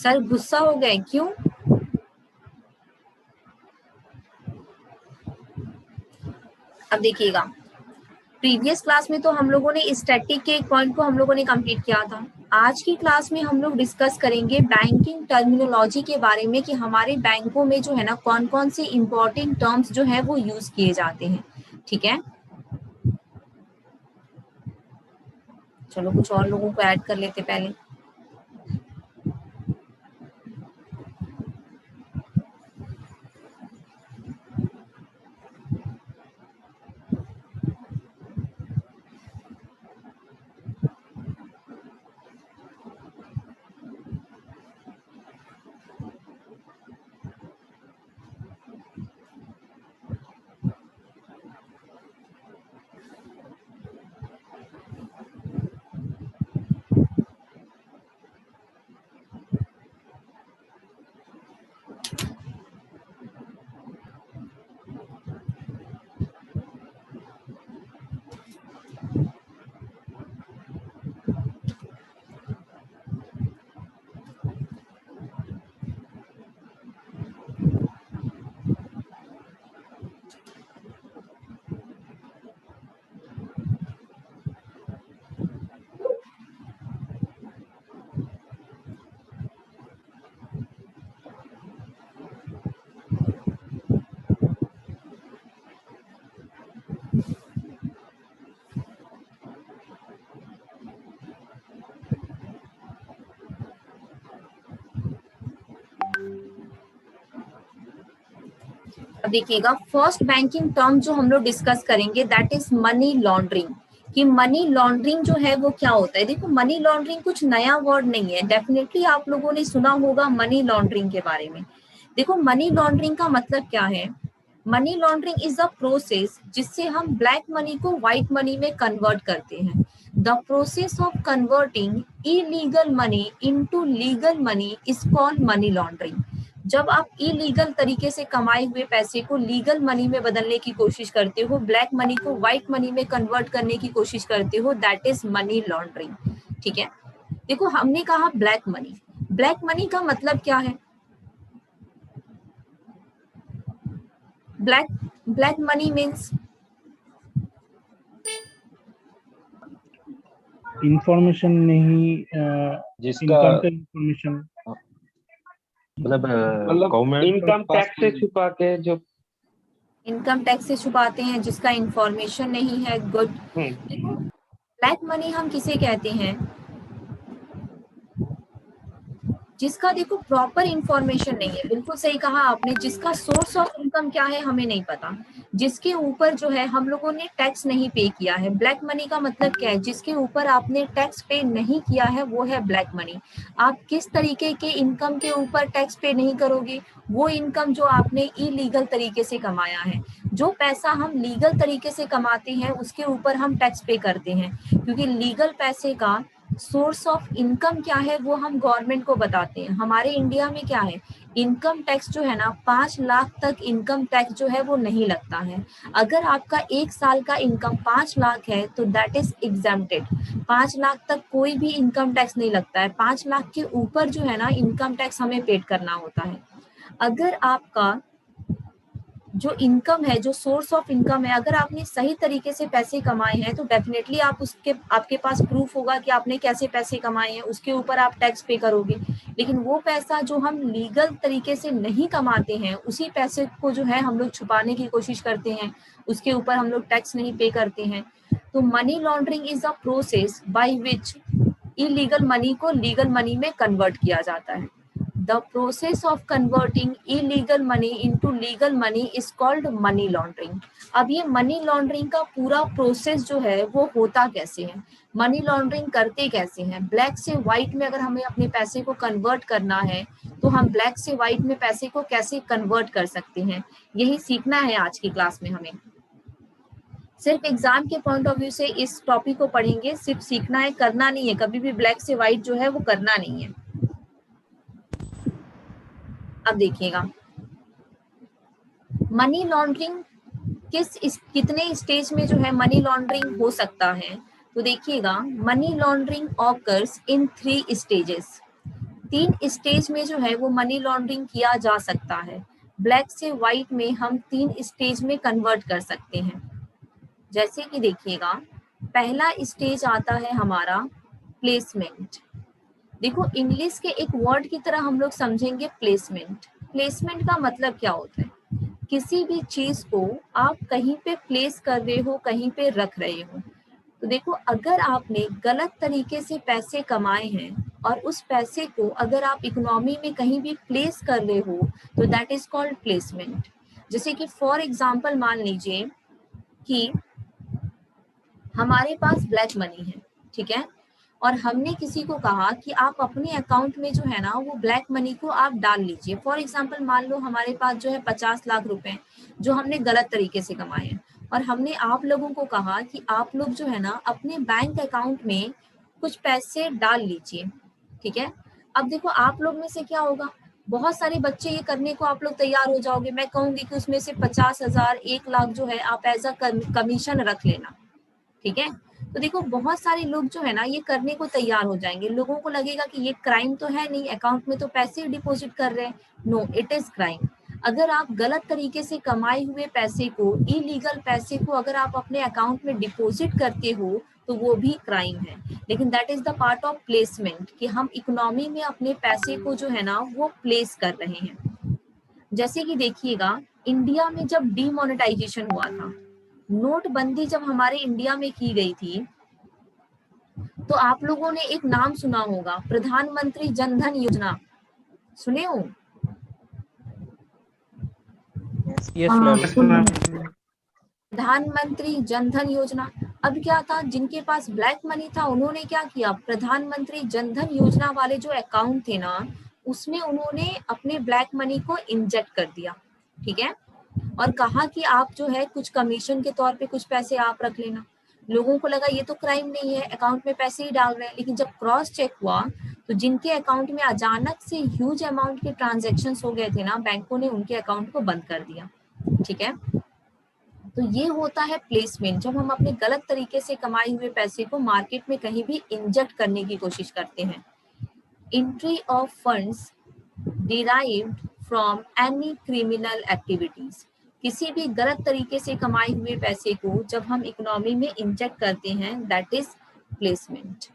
Sir गुस्सा हो गए, क्यों? अब देखिएगा, प्रीवियस क्लास में तो हम लोगों ने स्टैटिक के एक पॉइंट को हम लोगों ने कंप्लीट किया था। आज की क्लास में हम लोग डिस्कस करेंगे बैंकिंग टर्मिनोलॉजी के बारे में कि हमारे बैंकों में जो है ना कौन कौन से इंपॉर्टेंट टर्म्स जो है वो यूज किए जाते हैं। ठीक है, चलो कुछ और लोगों को ऐड कर लेते पहले। अब देखिएगा, फर्स्ट बैंकिंग टर्म जो हम लोग डिस्कस करेंगे दैट इज मनी लॉन्ड्रिंग। कि मनी लॉन्ड्रिंग जो है वो क्या होता है। देखो, मनी लॉन्ड्रिंग कुछ नया वर्ड नहीं है, डेफिनेटली आप लोगों ने सुना होगा मनी लॉन्ड्रिंग के बारे में। देखो, मनी लॉन्ड्रिंग का मतलब क्या है। Money laundering is the process जिससे हम ब्लैक मनी को व्हाइट मनी में कन्वर्ट करते हैं। The process of converting illegal money into legal money is called money laundering. जब आप इलीगल तरीके से कमाए हुए पैसे को लीगल मनी में बदलने की कोशिश करते हो, ब्लैक मनी को व्हाइट मनी में कन्वर्ट करने की कोशिश करते हो, दैट इज मनी लॉन्ड्रिंग। ठीक है, देखो हमने कहा ब्लैक मनी। ब्लैक मनी का मतलब क्या है। ब्लैक मनी मीन्स इंफॉर्मेशन नहीं, जिसका इनकम का इंफॉर्मेशन, मतलब मतलब इनकम टैक्स से छुपा के जो इनकम टैक्स से छुपाते हैं, जिसका इंफॉर्मेशन नहीं है। गुड। देखो, ब्लैक मनी हम किसे कहते हैं, जिसका देखो प्रॉपर इंफॉर्मेशन नहीं है। बिल्कुल सही कहा आपने, जिसका सोर्स ऑफ इनकम क्या है हमें नहीं पता, जिसके ऊपर जो है हम लोगों ने टैक्स नहीं पे किया है। ब्लैक मनी का मतलब क्या है, जिसके ऊपर आपने टैक्स पे नहीं किया है वो है ब्लैक मनी। आप किस तरीके के इनकम के ऊपर टैक्स पे नहीं करोगे, वो इनकम जो आपने इलीगल तरीके से कमाया है। जो पैसा हम लीगल तरीके से कमाते हैं उसके ऊपर हम टैक्स पे करते हैं, क्योंकि लीगल पैसे का सोर्स ऑफ इनकम क्या है वो हम गवर्नमेंट को बताते हैं। हमारे इंडिया में क्या है, इनकम टैक्स जो है ना 5 लाख तक इनकम टैक्स जो है वो नहीं लगता है। अगर आपका एक साल का इनकम 5 लाख है तो दैट इज एग्जेम्प्टेड। 5 लाख तक कोई भी इनकम टैक्स नहीं लगता है। 5 लाख के ऊपर जो है ना इनकम टैक्स हमें पेड करना होता है। अगर आपका जो इनकम है, जो सोर्स ऑफ इनकम है, अगर आपने सही तरीके से पैसे कमाए हैं तो डेफिनेटली आप उसके आपके पास प्रूफ होगा कि आपने कैसे पैसे कमाए हैं, उसके ऊपर आप टैक्स पे करोगे। लेकिन वो पैसा जो हम लीगल तरीके से नहीं कमाते हैं, उसी पैसे को जो है हम लोग छुपाने की कोशिश करते हैं, उसके ऊपर हम लोग टैक्स नहीं पे करते हैं। तो money laundering is a process by which illegal money को लीगल मनी में कन्वर्ट किया जाता है। The process of converting illegal money into legal money is called money laundering. अब ये मनी लॉन्ड्रिंग का पूरा प्रोसेस जो है वो होता कैसे है, मनी लॉन्ड्रिंग करते कैसे हैं। ब्लैक से व्हाइट में अगर हमें अपने पैसे को कन्वर्ट करना है तो हम ब्लैक से व्हाइट में पैसे को कैसे कन्वर्ट कर सकते हैं, यही सीखना है आज की क्लास में। हमें सिर्फ एग्जाम के पॉइंट ऑफ व्यू से इस टॉपिक को पढ़ेंगे, सिर्फ सीखना है, करना नहीं है। कभी भी ब्लैक से व्हाइट जो है वो करना नहीं है। अब देखिएगा, मनी लॉन्ड्रिंग कितने स्टेज में जो है मनी लॉन्ड्रिंग हो सकता है। तो देखिएगा, money laundering occurs in 3 stages. 3 stage में जो है वो मनी लॉन्ड्रिंग किया जा सकता है। ब्लैक से व्हाइट में हम 3 स्टेज में कन्वर्ट कर सकते हैं। जैसे कि देखिएगा, पहला स्टेज आता है हमारा प्लेसमेंट। देखो इंग्लिश के एक वर्ड की तरह हम लोग समझेंगे प्लेसमेंट। प्लेसमेंट का मतलब क्या होता है? किसी भी चीज को आप कहीं पे प्लेस कर रहे हो, कहीं पे रख रहे हो। तो देखो अगर आपने गलत तरीके से पैसे कमाए हैं और उस पैसे को अगर आप इकोनॉमी में कहीं भी प्लेस कर रहे हो तो दैट इज कॉल्ड प्लेसमेंट। जैसे कि फॉर एग्जांपल मान लीजिए कि हमारे पास ब्लैक मनी है, ठीक है, और हमने किसी को कहा कि आप अपने अकाउंट में जो है ना वो ब्लैक मनी को आप डाल लीजिए। फॉर एग्जांपल मान लो हमारे पास जो है 50 लाख रुपए जो हमने गलत तरीके से कमाए हैं और हमने आप लोगों को कहा कि आप लोग जो है ना अपने बैंक अकाउंट में कुछ पैसे डाल लीजिए, ठीक है। अब देखो आप लोग में से क्या होगा, बहुत सारे बच्चे ये करने को आप लोग तैयार हो जाओगे। मैं कहूंगी कि उसमें से 50,000 1 लाख जो है आप एज अ कमीशन रख लेना, ठीक है। तो देखो बहुत सारे लोग जो है ना ये करने को तैयार हो जाएंगे। लोगों को लगेगा कि ये क्राइम तो है नहीं, अकाउंट में तो पैसे डिपॉजिट कर रहे हैं। No, it is crime. अगर आप गलत तरीके से कमाए हुए पैसे को, इलीगल पैसे को अगर आप अपने अकाउंट में डिपॉजिट करते हो तो वो भी क्राइम है। लेकिन that is the part of placement कि हम इकोनॉमी में अपने पैसे को जो है ना वो प्लेस कर रहे हैं। जैसे कि देखिएगा इंडिया में जब डीमोनेटाइजेशन हुआ था, नोटबंदी जब हमारे इंडिया में की गई थी तो आप लोगों ने एक नाम सुना होगा, प्रधानमंत्री जन धन योजना। सुने हो? Yes ma'am. Yes, ma'am. प्रधानमंत्री जन धन योजना। अब क्या था, जिनके पास ब्लैक मनी था उन्होंने क्या किया, प्रधानमंत्री जन धन योजना वाले जो अकाउंट थे ना उसमें उन्होंने अपने ब्लैक मनी को इंजेक्ट कर दिया, ठीक है, और कहा कि आप जो है कुछ कमीशन के तौर पे कुछ पैसे आप रख लेना। लोगों को लगा ये तो क्राइम नहीं है, अकाउंट में पैसे ही डाल रहे हैं। लेकिन जब क्रॉस चेक हुआ तो जिनके अकाउंट में अचानक से ह्यूज अमाउंट के ट्रांजैक्शंस हो गए थे ना, बैंकों ने उनके अकाउंट को बंद कर दिया, ठीक है। तो ये होता है प्लेसमेंट, जब हम अपने गलत तरीके से कमाए हुए पैसे को मार्केट में कहीं भी इंजेक्ट करने की कोशिश करते हैं। Entry of funds derived from any criminal activities, किसी भी गलत तरीके से कमाए हुए पैसे को जब हम इकोनॉमी में इंजेक्ट करते हैं that is placement.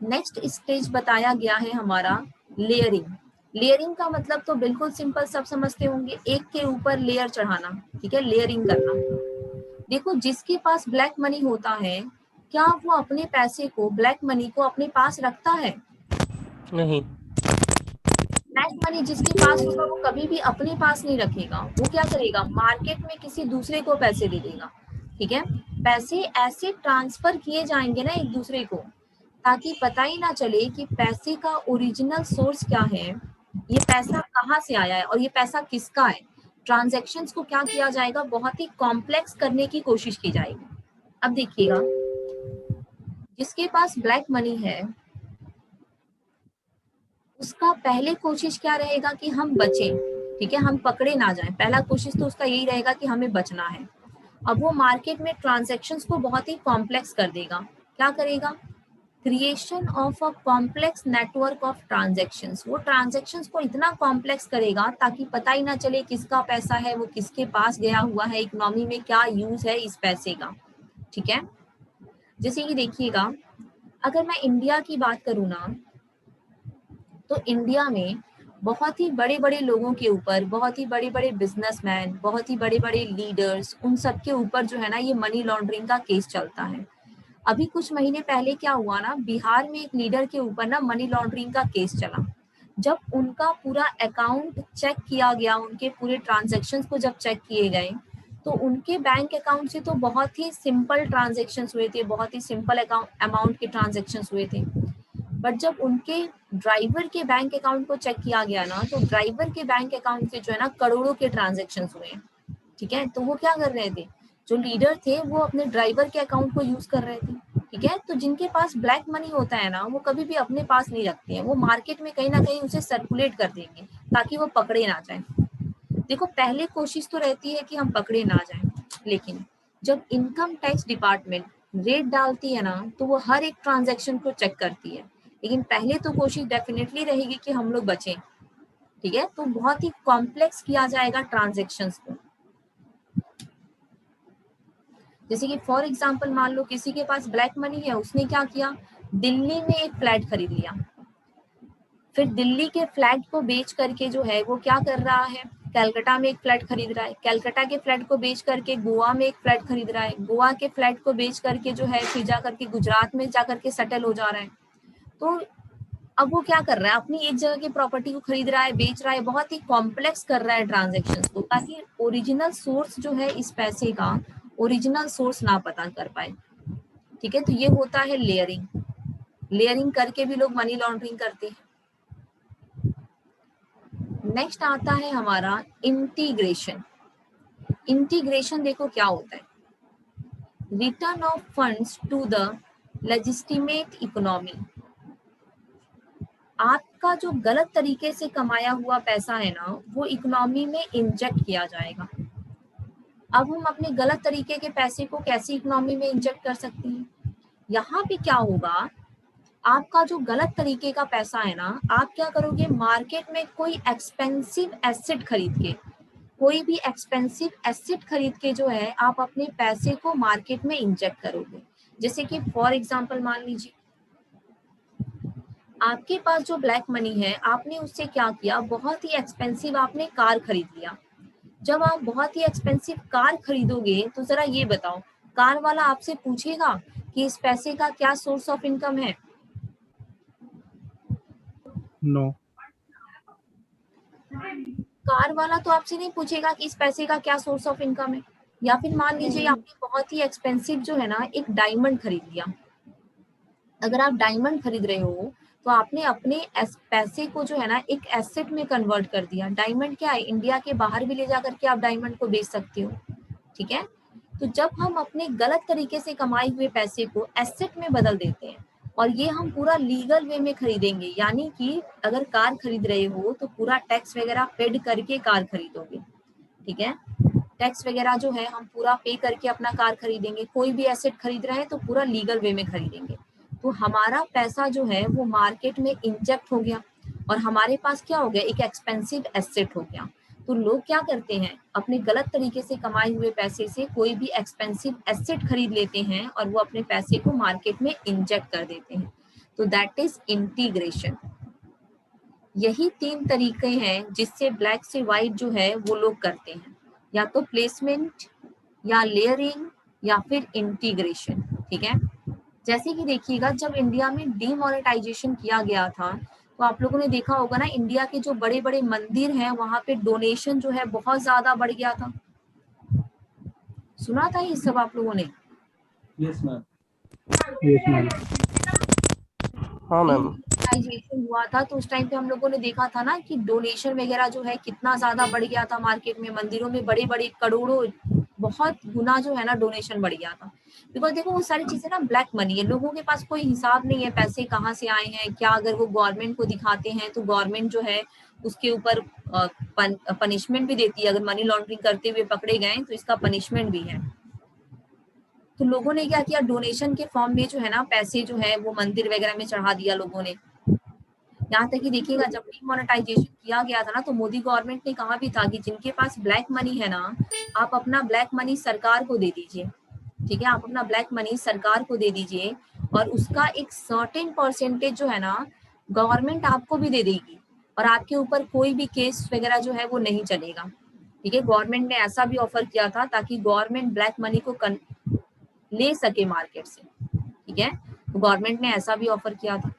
Next stage बताया गया है हमारा लेयरिंग। लेयरिंग का मतलब तो बिल्कुल सिंपल, सब समझते होंगे, एक के ऊपर लेयर चढ़ाना, ठीक है, लेयरिंग करना। देखो जिसके पास ब्लैक मनी होता है क्या वो अपने पैसे को, ब्लैक मनी को अपने पास रखता है? नहीं। ब्लैक मनी जिसके पास होगा वो कभी भी अपने पास नहीं रखेगा, वो क्या करेगा, मार्केट में किसी दूसरे को पैसे दे देगा, ठीक है। पैसे ऐसे ट्रांसफर किए जाएंगे ना एक दूसरे को ताकि पता ही ना चले कि पैसे का ओरिजिनल सोर्स क्या है, ये पैसा कहाँ से आया है और ये पैसा किसका है। ट्रांजैक्शंस को क्या किया जाएगा, बहुत ही कॉम्प्लेक्स करने की कोशिश की जाएगी। अब देखिएगा जिसके पास ब्लैक मनी है उसका पहले कोशिश क्या रहेगा कि हम बचें, ठीक है, हम पकड़े ना जाएं। पहला कोशिश तो उसका यही रहेगा कि हमें बचना है। अब वो मार्केट में ट्रांजैक्शंस को बहुत ही कॉम्प्लेक्स कर देगा। क्या करेगा, creation of a complex network of transactions. वो ट्रांजैक्शंस को इतना कॉम्प्लेक्स करेगा ताकि पता ही ना चले किसका पैसा है, वो किसके पास गया हुआ है, इकोनॉमी में क्या यूज है इस पैसे का, ठीक है। जैसे कि देखिएगा अगर मैं इंडिया की बात करूँ ना तो इंडिया में बहुत ही बड़े बड़े लोगों के ऊपर, बहुत ही बड़े बड़े बिजनेसमैन, बहुत ही बड़े बड़े लीडर्स, उन सब के ऊपर जो है ना ये मनी लॉन्ड्रिंग का केस चलता है। अभी कुछ महीने पहले क्या हुआ ना, बिहार में एक लीडर के ऊपर ना मनी लॉन्ड्रिंग का केस चला। जब उनका पूरा अकाउंट चेक किया गया, उनके पूरे ट्रांजैक्शंस को जब चेक किए गए तो उनके बैंक अकाउंट से तो बहुत ही सिंपल ट्रांजैक्शंस हुए थे, बहुत ही सिंपल अमाउंट के ट्रांजैक्शंस हुए थे। बट जब उनके ड्राइवर के बैंक अकाउंट को चेक किया गया ना तो ड्राइवर के बैंक अकाउंट से जो है ना करोड़ों के ट्रांजैक्शंस हुए, ठीक है। तो वो क्या कर रहे थे, जो लीडर थे वो अपने ड्राइवर के अकाउंट को यूज कर रहे थे, ठीक है। तो जिनके पास ब्लैक मनी होता है ना वो कभी भी अपने पास नहीं रखते हैं, वो मार्केट में कहीं ना कहीं उसे सर्कुलेट कर देंगे ताकि वो पकड़े ना जाए। देखो पहले कोशिश तो रहती है कि हम पकड़े ना जाए, लेकिन जब इनकम टैक्स डिपार्टमेंट रेट डालती है ना तो वो हर एक ट्रांजैक्शन को चेक करती है, लेकिन पहले तो कोशिश डेफिनेटली रहेगी कि हम लोग बचें, ठीक है। तो बहुत ही कॉम्प्लेक्स किया जाएगा ट्रांजैक्शंस को। जैसे कि फॉर एग्जांपल मान लो किसी के पास ब्लैक मनी है, उसने क्या किया, दिल्ली में एक फ्लैट खरीद लिया, फिर दिल्ली के फ्लैट को बेच करके जो है वो क्या कर रहा है, कलकत्ता में एक फ्लैट खरीद रहा है, कलकत्ता के फ्लैट को बेच करके गोवा में एक फ्लैट खरीद रहा है, गोवा के फ्लैट को बेच करके जो है फिर जा करके गुजरात में जा करके सेटल हो जा रहा है। तो अब वो क्या कर रहा है, अपनी एक जगह की प्रॉपर्टी को खरीद रहा है, बेच रहा है, बहुत ही कॉम्प्लेक्स कर रहा है ट्रांजेक्शन्स को, ताकि ओरिजिनल सोर्स जो है इस पैसे का ओरिजिनल सोर्स ना पता कर पाए, ठीक है। तो ये होता है लेयरिंग, लेयरिंग करके भी लोग मनी लॉन्ड्रिंग करते हैं। नेक्स्ट आता है हमारा इंटीग्रेशन। इंटीग्रेशन देखो क्या होता है, return of funds to the legitimate economy. आपका जो गलत तरीके से कमाया हुआ पैसा है ना वो इकोनॉमी में इंजेक्ट किया जाएगा। अब हम अपने गलत तरीके के पैसे को कैसे इकोनॉमी में इंजेक्ट कर सकते हैं, यहाँ पे क्या होगा, आपका जो गलत तरीके का पैसा है ना, आप क्या करोगे, मार्केट में कोई एक्सपेंसिव एसेट खरीद के, कोई भी एक्सपेंसिव एसेट खरीद के जो है आप अपने पैसे को मार्केट में इंजेक्ट करोगे। जैसे कि फॉर एग्जांपल मान लीजिए आपके पास जो ब्लैक मनी है, आपने उससे क्या किया, बहुत ही एक्सपेंसिव आपने कार खरीद लिया। जब आप बहुत ही एक्सपेंसिव कार खरीदोगे तो जरा ये बताओ, कार वाला आपसे पूछेगा कि इस पैसे का क्या सोर्स ऑफ इनकम है? नो। कार वाला तो आपसे नहीं पूछेगा कि इस पैसे का क्या सोर्स ऑफ इनकम है। या फिर मान लीजिए आपने बहुत ही एक्सपेंसिव जो है ना एक डायमंड खरीद लिया। अगर आप डायमंड खरीद रहे हो तो आपने अपने पैसे को जो है ना एक एसेट में कन्वर्ट कर दिया। डायमंड क्या है, इंडिया के बाहर भी ले जा करके आप डायमंड को बेच सकते हो, ठीक है। तो जब हम अपने गलत तरीके से कमाए हुए पैसे को एसेट में बदल देते हैं और ये हम पूरा लीगल वे में खरीदेंगे, यानी कि अगर कार खरीद रहे हो तो पूरा टैक्स वगैरह पेड करके कार खरीदोगे, ठीक है। टैक्स वगैरह जो है हम पूरा पे करके अपना कार खरीदेंगे। कोई भी एसेट खरीद रहे हैं तो पूरा लीगल वे में खरीदेंगे। तो हमारा पैसा जो है वो मार्केट में इंजेक्ट हो गया और हमारे पास क्या हो गया, एक एक्सपेंसिव एसेट हो गया। तो लोग क्या करते हैं, अपने गलत तरीके से कमाए हुए पैसे से कोई भी एक्सपेंसिव एसेट खरीद लेते हैं और वो अपने पैसे को मार्केट में इंजेक्ट कर देते हैं। तो दैट इज इंटीग्रेशन। यही 3 तरीके हैं जिससे ब्लैक से व्हाइट जो है वो लोग करते हैं, या तो प्लेसमेंट या लेयरिंग या फिर इंटीग्रेशन, ठीक है। जैसे कि देखिएगा जब इंडिया में डीमोनेटाइजेशन किया गया था तो आप लोगों ने देखा होगा ना, इंडिया के जो बड़े बड़े मंदिर हैं वहां पे डोनेशन जो है बहुत ज्यादा बढ़ गया था। सुना था ये सब आप लोगों ने? Yes ma'am. Yes ma'am. हाँ मैम। डीमोनेटाइजेशन हुआ था तो उस टाइम पे हम लोगों ने देखा था ना कि डोनेशन वगैरह जो है कितना ज्यादा बढ़ गया था मार्केट में। मंदिरों में बड़े बड़े करोड़ों, बहुत गुना जो है ना डोनेशन बढ़ गया था। बिकॉज देखो वो सारी चीजें ना ब्लैक मनी है, लोगों के पास कोई हिसाब नहीं है पैसे कहाँ से आए हैं क्या। अगर वो गवर्नमेंट को दिखाते हैं तो गवर्नमेंट जो है उसके ऊपर पनिशमेंट भी देती है। अगर मनी लॉन्ड्रिंग करते हुए पकड़े गए तो इसका पनिशमेंट भी है। तो लोगों ने क्या किया, डोनेशन के फॉर्म में जो है ना पैसे जो है वो मंदिर वगैरह में चढ़ा दिया लोगों ने। यहाँ तक कि देखिएगा जब डीमोनेटाइजेशन किया गया था ना तो मोदी गवर्नमेंट ने कहा भी था कि जिनके पास ब्लैक मनी है ना, आप अपना ब्लैक मनी सरकार को दे दीजिए, ठीक है। आप अपना ब्लैक मनी सरकार को दे दीजिए और उसका एक सर्टेन परसेंटेज जो है ना गवर्नमेंट आपको भी दे देगी और आपके ऊपर कोई भी केस वगैरह जो है वो नहीं चलेगा, ठीक है। गवर्नमेंट ने ऐसा भी ऑफर किया था ताकि गवर्नमेंट ब्लैक मनी को ले सके मार्केट से, ठीक है। तो गवर्नमेंट ने ऐसा भी ऑफर किया था।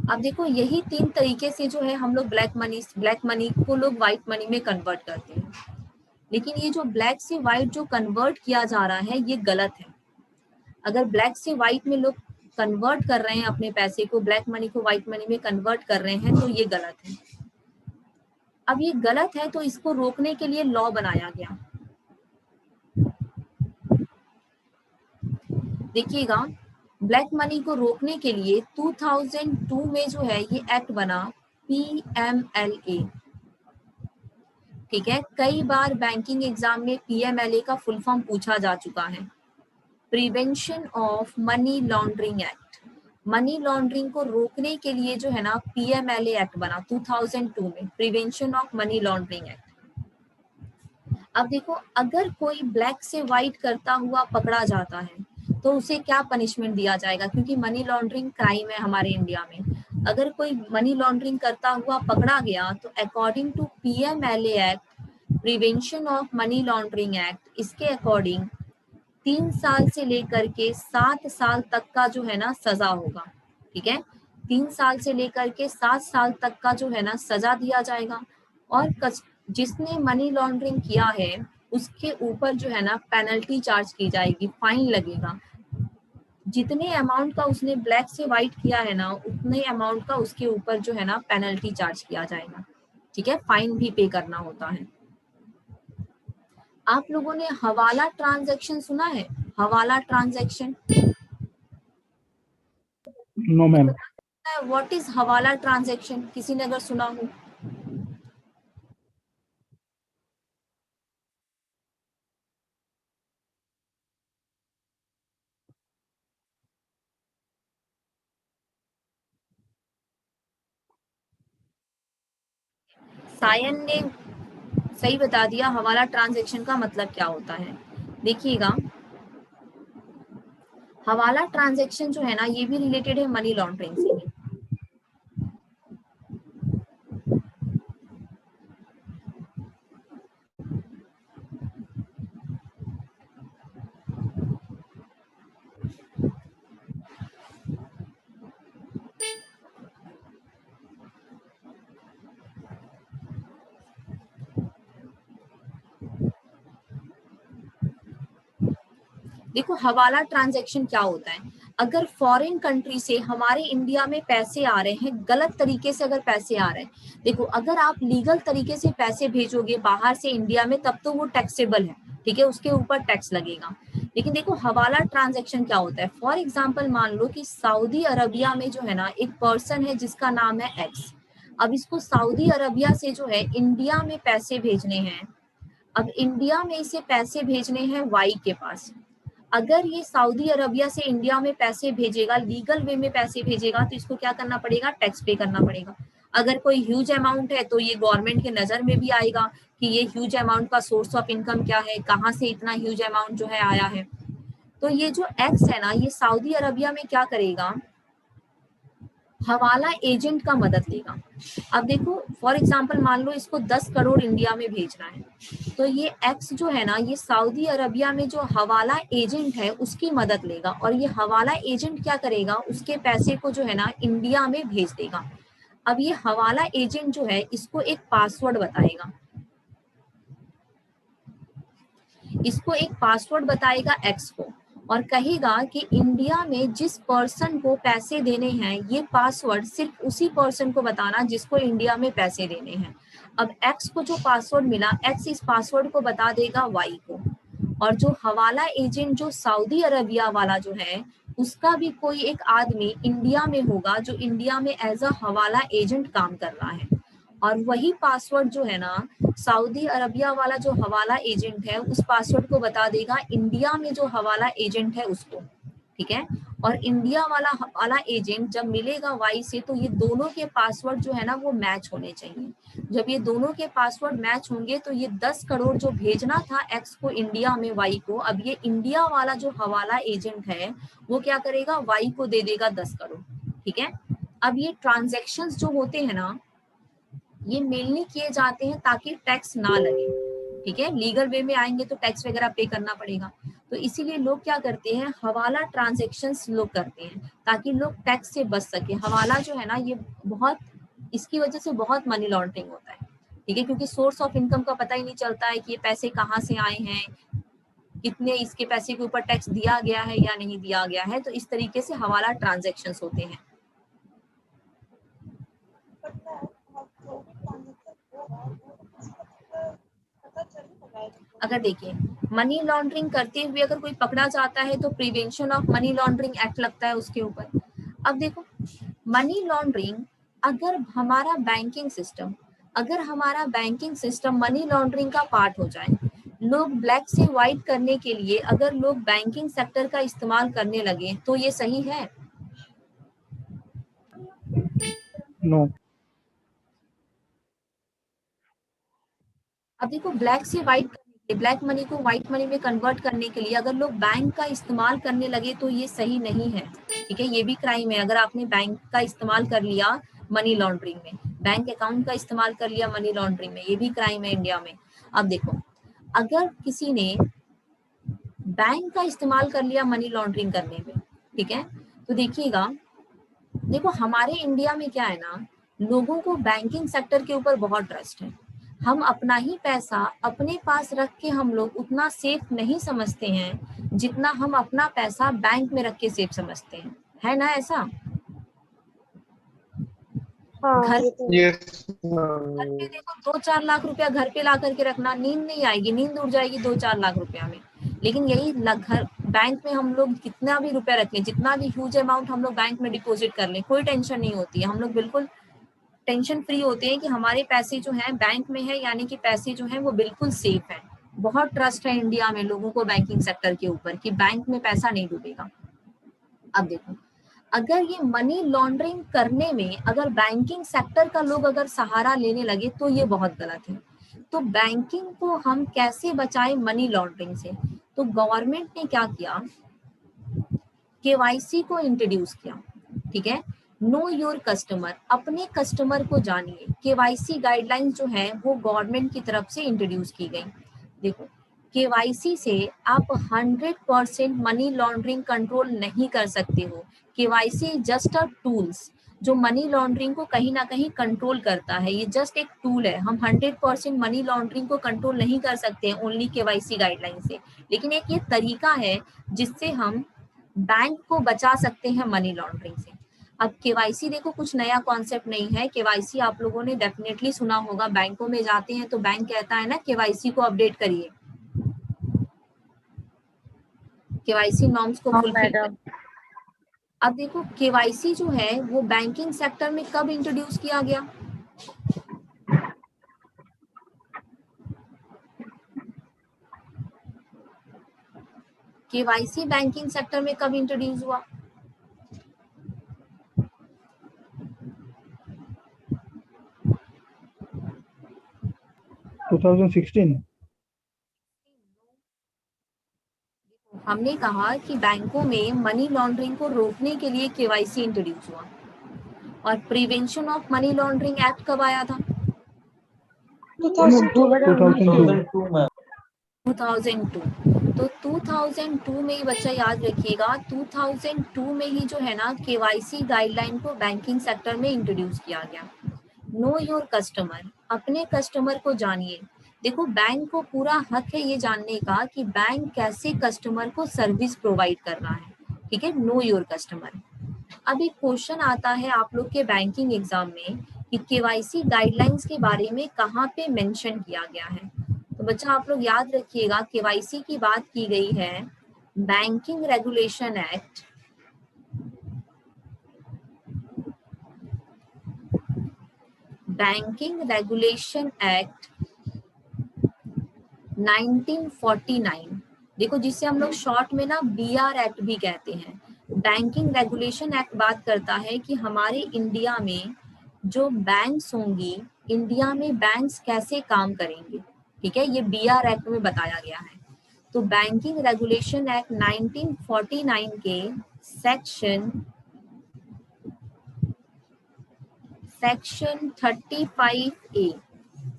अब देखो यही 3 तरीके से जो है हम लोग ब्लैक मनी को लोग व्हाइट मनी में कन्वर्ट करते हैं। लेकिन ये जो ब्लैक से व्हाइट जो कन्वर्ट किया जा रहा है ये गलत है। अगर ब्लैक से व्हाइट में लोग कन्वर्ट कर रहे हैं अपने पैसे को, ब्लैक मनी को व्हाइट मनी में कन्वर्ट कर रहे हैं तो ये गलत है। अब ये गलत है तो इसको रोकने के लिए लॉ बनाया गया। देखिएगा ब्लैक मनी को रोकने के लिए 2002 में जो है ये एक्ट बना, PMLA, ठीक है, कई बार बैंकिंग एग्जाम में पीएमएलए का फुल फॉर्म पूछा जा चुका है, prevention of money laundering act. Money laundering को रोकने के लिए जो है ना पीएमएलए एक्ट बना 2002 में, prevention of money laundering act. अब देखो, अगर कोई ब्लैक से व्हाइट करता हुआ पकड़ा जाता है तो उसे क्या पनिशमेंट दिया जाएगा, क्योंकि मनी लॉन्ड्रिंग क्राइम है हमारे इंडिया में। अगर कोई मनी लॉन्ड्रिंग करता हुआ पकड़ा गया तो according to PMLA act, prevention of money laundering act, इसके अकॉर्डिंग 3 साल से लेकर के 7 साल तक का जो है ना सजा होगा। ठीक है, 3 साल से लेकर के 7 साल तक का जो है ना सजा दिया जाएगा। और जिसने मनी लॉन्ड्रिंग किया है उसके ऊपर जो है ना पेनल्टी चार्ज की जाएगी, फाइन लगेगा। जितने अमाउंट का उसने ब्लैक से व्हाइट किया है ना उतने अमाउंट का उसके ऊपर जो है ना पेनल्टी चार्ज किया जाएगा। ठीक है, फाइन भी पे करना होता है। आप लोगों ने हवाला ट्रांजैक्शन सुना है? Hawala transaction, no ma'am. What is hawala transaction, किसी ने अगर सुना हो? सायन ने सही बता दिया, हवाला ट्रांजैक्शन का मतलब क्या होता है। देखिएगा, हवाला ट्रांजैक्शन जो है ना ये भी रिलेटेड है मनी लॉन्ड्रिंग से ही। देखो, हवाला ट्रांजैक्शन क्या होता है, अगर फॉरेन कंट्री से हमारे इंडिया में पैसे आ रहे हैं, गलत तरीके से अगर पैसे आ रहे हैं, देखो अगर आप लीगल तरीके से पैसे भेजोगे बाहर से इंडिया में तब तो वो टैक्सेबल है, ठीक है, उसके ऊपर टैक्स लगेगा। लेकिन देखो हवाला ट्रांजैक्शन क्या होता है, फॉर एग्जाम्पल मान लो कि सऊदी अरबिया में जो है ना एक पर्सन है जिसका नाम है एक्स। अब इसको सऊदी अरबिया से जो है इंडिया में पैसे भेजने हैं। अब इंडिया में इसे पैसे भेजने हैं वाई के पास। अगर ये सऊदी अरबिया से इंडिया में पैसे भेजेगा, लीगल वे में पैसे भेजेगा, तो इसको क्या करना पड़ेगा, टैक्स पे करना पड़ेगा। अगर कोई ह्यूज अमाउंट है तो ये गवर्नमेंट के नजर में भी आएगा कि ये ह्यूज अमाउंट का सोर्स ऑफ इनकम क्या है, कहाँ से इतना ह्यूज अमाउंट जो है आया है। तो ये जो एक्स है ना ये सऊदी अरबिया में क्या करेगा, हवाला एजेंट का मदद लेगा। अब देखो फॉर एग्जांपल मान लो इसको 10 करोड़ इंडिया में भेजना है, तो ये एक्स जो है ना ये सऊदी अरबिया में जो हवाला एजेंट है उसकी मदद लेगा, और ये हवाला एजेंट क्या करेगा, उसके पैसे को जो है ना इंडिया में भेज देगा। अब ये हवाला एजेंट जो है इसको एक पासवर्ड बताएगा, इसको एक पासवर्ड बताएगा एक्स को, और कहेगा कि इंडिया में जिस पर्सन को पैसे देने हैं ये पासवर्ड सिर्फ उसी पर्सन को बताना जिसको इंडिया में पैसे देने हैं। अब एक्स को जो पासवर्ड मिला, एक्स इस पासवर्ड को बता देगा वाई को, और जो हवाला एजेंट जो सऊदी अरबिया वाला जो है उसका भी कोई एक आदमी इंडिया में होगा जो इंडिया में एज अ हवाला एजेंट काम कर रहा है, और वही पासवर्ड जो है ना सऊदी अरबिया वाला जो हवाला एजेंट है उस पासवर्ड को बता देगा इंडिया में जो हवाला एजेंट है उसको। ठीक है, और इंडिया वाला हवाला एजेंट जब मिलेगा वाई से तो ये दोनों के पासवर्ड जो है ना वो मैच होने चाहिए। जब ये दोनों के पासवर्ड मैच होंगे तो ये 10 करोड़ जो भेजना था एक्स को इंडिया में वाई को, अब ये इंडिया वाला जो हवाला एजेंट है वो क्या करेगा, वाई को दे देगा 10 करोड़। ठीक है, अब ये ट्रांजेक्शन्स जो होते हैं ना ये मेनली किए जाते हैं ताकि टैक्स ना लगे। ठीक है, लीगल वे में आएंगे तो टैक्स वगैरह पे करना पड़ेगा, तो इसीलिए लोग क्या करते हैं, हवाला ट्रांजैक्शंस लोग करते हैं ताकि लोग टैक्स से बच सके। हवाला जो है ना ये बहुत, इसकी वजह से बहुत मनी लॉन्ड्रिंग होता है। ठीक है, क्योंकि सोर्स ऑफ इनकम का पता ही नहीं चलता है कि ये पैसे कहाँ से आए हैं, कितने इसके पैसे के ऊपर टैक्स दिया गया है या नहीं दिया गया है, तो इस तरीके से हवाला ट्रांजैक्शंस होते हैं। अगर देखिए मनी लॉन्ड्रिंग करते हुए अगर कोई पकड़ा जाता है तो prevention of money laundering act लगता है उसके ऊपर। अब देखो मनी लॉन्ड्रिंग, अगर हमारा बैंकिंग सिस्टम अगर हमारा बैंकिंग सिस्टम मनी लॉन्ड्रिंग का पार्ट हो जाए, लोग ब्लैक से व्हाइट करने के लिए अगर लोग बैंकिंग सेक्टर का इस्तेमाल करने लगे, तो ये सही है? No. अब देखो, ब्लैक से व्हाइट करने के लिए, ब्लैक मनी को व्हाइट मनी में कन्वर्ट करने के लिए अगर लोग बैंक का इस्तेमाल करने लगे तो ये सही नहीं है। ठीक है, ये भी क्राइम है। अगर आपने बैंक का इस्तेमाल कर लिया मनी लॉन्ड्रिंग में, बैंक अकाउंट का इस्तेमाल कर लिया मनी लॉन्ड्रिंग में, ये भी क्राइम है इंडिया में। अब देखो, अगर किसी ने बैंक का इस्तेमाल कर लिया मनी लॉन्ड्रिंग करने में, ठीक है, तो देखिएगा, देखो हमारे इंडिया में क्या है ना, लोगों को बैंकिंग सेक्टर के ऊपर बहुत ट्रस्ट है। हम अपना ही पैसा अपने पास रख के हम लोग उतना सेफ नहीं समझते हैं जितना हम अपना पैसा बैंक में रख के सेफ समझते हैं, है ना ऐसा? घर यस घर पे देखो 2-4 लाख रुपया घर पे ला करके रखना, नींद नहीं आएगी, नींद उड़ जाएगी 2-4 लाख रुपया में। लेकिन यही घर बैंक में हम लोग कितना भी रुपया रखें, जितना भी ह्यूज अमाउंट हम लोग बैंक में डिपॉजिट कर लें, कोई टेंशन नहीं होती है। हम लोग बिल्कुल टेंशन फ्री होते हैं कि हमारे पैसे जो हैं बैंक में है, यानी कि पैसे जो हैं वो बिल्कुल सेफ है। बहुत ट्रस्ट है इंडिया में लोगों को बैंकिंग सेक्टर के ऊपर कि बैंक में पैसा नहीं डूबेगा। अब देखो, अगर ये मनी लॉन्ड्रिंग करने में अगर बैंकिंग सेक्टर का लोग अगर सहारा लेने लगे तो ये बहुत गलत है। तो बैंकिंग को हम कैसे बचाएं मनी लॉन्ड्रिंग से? तो गवर्नमेंट ने क्या किया, केवाईसी को इंट्रोड्यूस किया। ठीक है, नो योर कस्टमर, अपने कस्टमर को जानिए। केवाईसी गाइडलाइंस जो है वो गवर्नमेंट की तरफ से इंट्रोड्यूस की गई। देखो, केवाईसी से आप 100% मनी लॉन्ड्रिंग कंट्रोल नहीं कर सकते हो। केवाईसी जस्ट अ टूल्स जो मनी लॉन्ड्रिंग को कहीं ना कहीं कंट्रोल करता है, ये जस्ट एक टूल है। हम 100% मनी लॉन्ड्रिंग को कंट्रोल नहीं कर सकते हैं ओनली केवाईसी गाइडलाइन से, लेकिन एक ये तरीका है जिससे हम बैंक को बचा सकते हैं मनी लॉन्ड्रिंग से। अब केवाईसी देखो कुछ नया कॉन्सेप्ट नहीं है। केवाईसी आप लोगों ने डेफिनेटली सुना होगा, बैंकों में जाते हैं तो बैंक कहता है ना केवाईसी को अपडेट करिए, केवाईसी नॉर्म्स को फुलफिल करिए। अब देखो, केवाईसी जो है वो बैंकिंग सेक्टर में कब इंट्रोड्यूस किया गया? केवाईसी बैंकिंग सेक्टर में कब इंट्रोड्यूस हुआ? 2016. हमने कहा कि बैंकों में मनी लॉन्ड्रिंग को रोकने के लिए केवाईसी इंट्रोड्यूस हुआ। और prevention of money laundering act कब आया था? 2002. 2002। तो 2002 में ही बच्चा याद रखिएगा, 2002 में ही जो है ना केवाईसी गाइडलाइन को बैंकिंग सेक्टर में इंट्रोड्यूस किया गया। नो योर कस्टमर, अपने कस्टमर को जानिए। देखो, बैंक को पूरा हक है ये जानने का कि बैंक कैसे कस्टमर को सर्विस प्रोवाइड कर रहा है। ठीक है, नो योर कस्टमर। अब एक क्वेश्चन आता है आप लोग के बैंकिंग एग्जाम में कि केवाईसी गाइडलाइंस के बारे में कहाँ पे मेंशन किया गया है। तो बच्चा आप लोग याद रखिएगा, केवाईसी की बात की गई है banking regulation act, banking regulation act 1949। देखो, जिसे हम लोग शॉर्ट में ना BR एक्ट भी कहते हैं। बैंकिंग रेगुलेशन एक्ट बात करता है कि हमारे इंडिया में जो बैंक्स होंगी, इंडिया में बैंक्स कैसे काम करेंगे। ठीक है, ये BR एक्ट में बताया गया है। तो बैंकिंग रेगुलेशन एक्ट 1949 के सेक्शन 35A,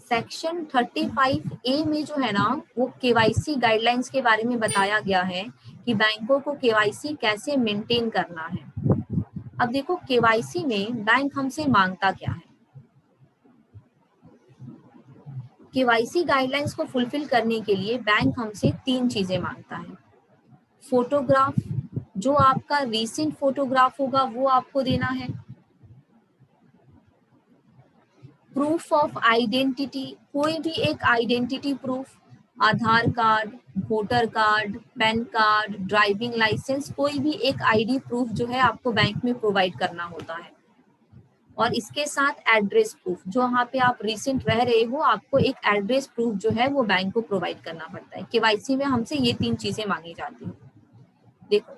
सेक्शन 35A में जो है ना वो केवाईसी गाइडलाइंस के बारे में बताया गया है कि बैंकों को केवाईसी कैसे मेंटेन करना है। अब देखो, केवाईसी में बैंक हमसे मांगता क्या है? केवाईसी गाइडलाइंस को फुलफिल करने के लिए बैंक हमसे 3 चीजें मांगता है। फोटोग्राफ, जो आपका रीसेंट फोटोग्राफ होगा वो आपको देना है। प्रूफ ऑफ आइडेंटिटी, कोई भी एक identity proof, Aadhaar card, voter card, PAN card, driving licence, कोई भी एक आईडी प्रूफ जो है आपको बैंक में प्रोवाइड करना होता है। और इसके साथ एड्रेस प्रूफ, जो वहाँ पे आप रिसेंट रह रहे हो, आपको एक एड्रेस प्रूफ जो है वो बैंक को प्रोवाइड करना पड़ता है। केवाईसी में हमसे ये 3 चीजें मांगी जाती है। देखो,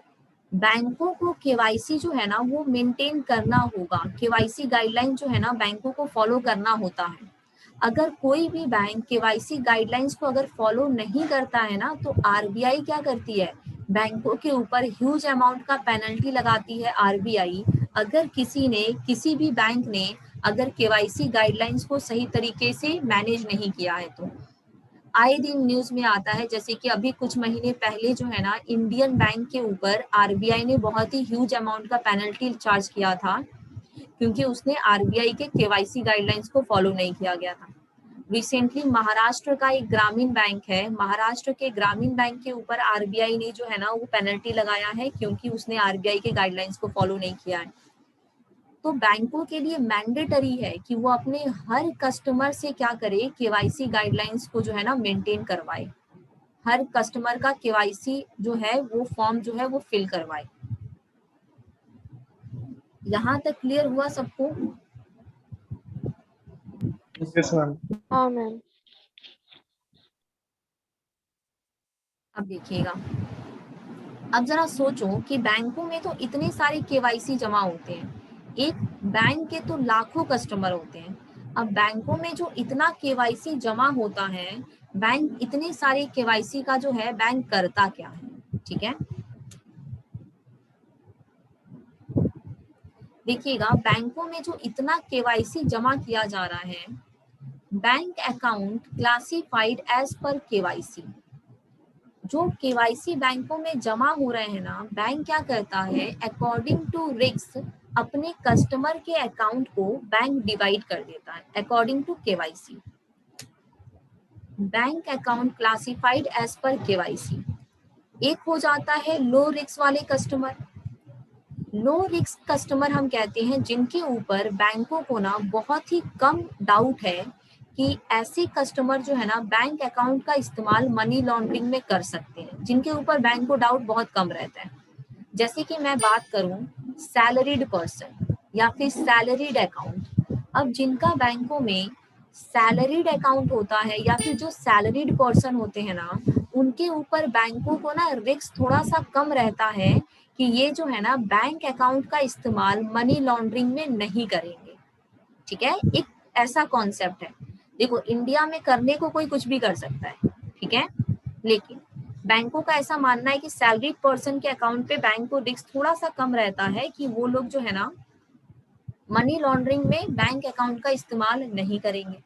बैंकों को केवाईसी जो है ना वो मेंटेन करना होगा। केवाईसी गाइडलाइन जो है ना बैंकों को फॉलो करना होता है। अगर कोई भी बैंक केवाईसी गाइडलाइंस को अगर फॉलो नहीं करता है ना, तो आरबीआई क्या करती है, बैंकों के ऊपर ह्यूज अमाउंट का पेनल्टी लगाती है आरबीआई। अगर किसी भी बैंक ने अगर केवाईसी गाइडलाइंस को सही तरीके से मैनेज नहीं किया है तो आए दिन न्यूज में आता है। जैसे कि अभी कुछ महीने पहले जो है ना इंडियन बैंक के ऊपर आरबीआई ने बहुत ही ह्यूज अमाउंट का पेनल्टी चार्ज किया था, क्योंकि उसने आरबीआई के केवाईसी गाइडलाइंस को फॉलो नहीं किया गया था। रिसेंटली महाराष्ट्र का एक ग्रामीण बैंक है, महाराष्ट्र के ग्रामीण बैंक के ऊपर आरबीआई ने जो है ना वो पेनल्टी लगाया है, क्योंकि उसने आरबीआई के गाइडलाइंस को फॉलो नहीं किया है। तो बैंकों के लिए मैंडेटरी है कि वो अपने हर कस्टमर से क्या करे, केवाईसी गाइडलाइंस को जो है ना मेंटेन करवाए। हर कस्टमर का केवाईसी जो है वो फॉर्म जो है वो फिल करवाए। यहाँ तक क्लियर हुआ सबको? Yes, ma'am. हाँ मैम। अब देखिएगा, अब जरा सोचो कि बैंकों में तो इतने सारे केवाईसी जमा होते हैं, एक बैंक के तो लाखों कस्टमर होते हैं। अब बैंकों में जो इतना केवाईसी जमा होता है, बैंक इतने सारे केवाईसी का जो है बैंक करता क्या है? ठीक है, देखिएगा, बैंकों में जो इतना केवाईसी जमा किया जा रहा है, bank account classified as per KYC. जो केवाईसी बैंकों में जमा हो रहे हैं ना, बैंक क्या करता है, अकॉर्डिंग टू रिस्क अपने कस्टमर के अकाउंट को बैंक डिवाइड कर देता है according to KYC. Bank account classified as per KYC. एक हो जाता है लो रिस्क वाले कस्टमर। लो रिस्क कस्टमर हम कहते हैं जिनके ऊपर बैंकों को ना बहुत ही कम डाउट है कि ऐसे कस्टमर जो है ना बैंक अकाउंट का इस्तेमाल मनी लॉन्ड्रिंग में कर सकते हैं, जिनके ऊपर बैंक को डाउट बहुत कम रहता है। जैसे कि मैं बात करूं सैलरीड पर्सन या फिर सैलरीड अकाउंट। अब जिनका बैंकों में सैलरीड अकाउंट होता है या फिर जो सैलरीड पर्सन होते हैं ना, उनके ऊपर बैंकों को ना रिस्क थोड़ा सा कम रहता है कि ये जो है ना बैंक अकाउंट का इस्तेमाल मनी लॉन्ड्रिंग में नहीं करेंगे। ठीक है, एक ऐसा कॉन्सेप्ट है। देखो, इंडिया में करने को कोई कुछ भी कर सकता है, ठीक है, लेकिन बैंकों का ऐसा मानना है कि सैलरीड पर्सन के अकाउंट पे बैंक को रिस्क थोड़ा सा कम रहता है कि वो लोग जो है ना मनी लॉन्ड्रिंग में बैंक अकाउंट का इस्तेमाल नहीं करेंगे।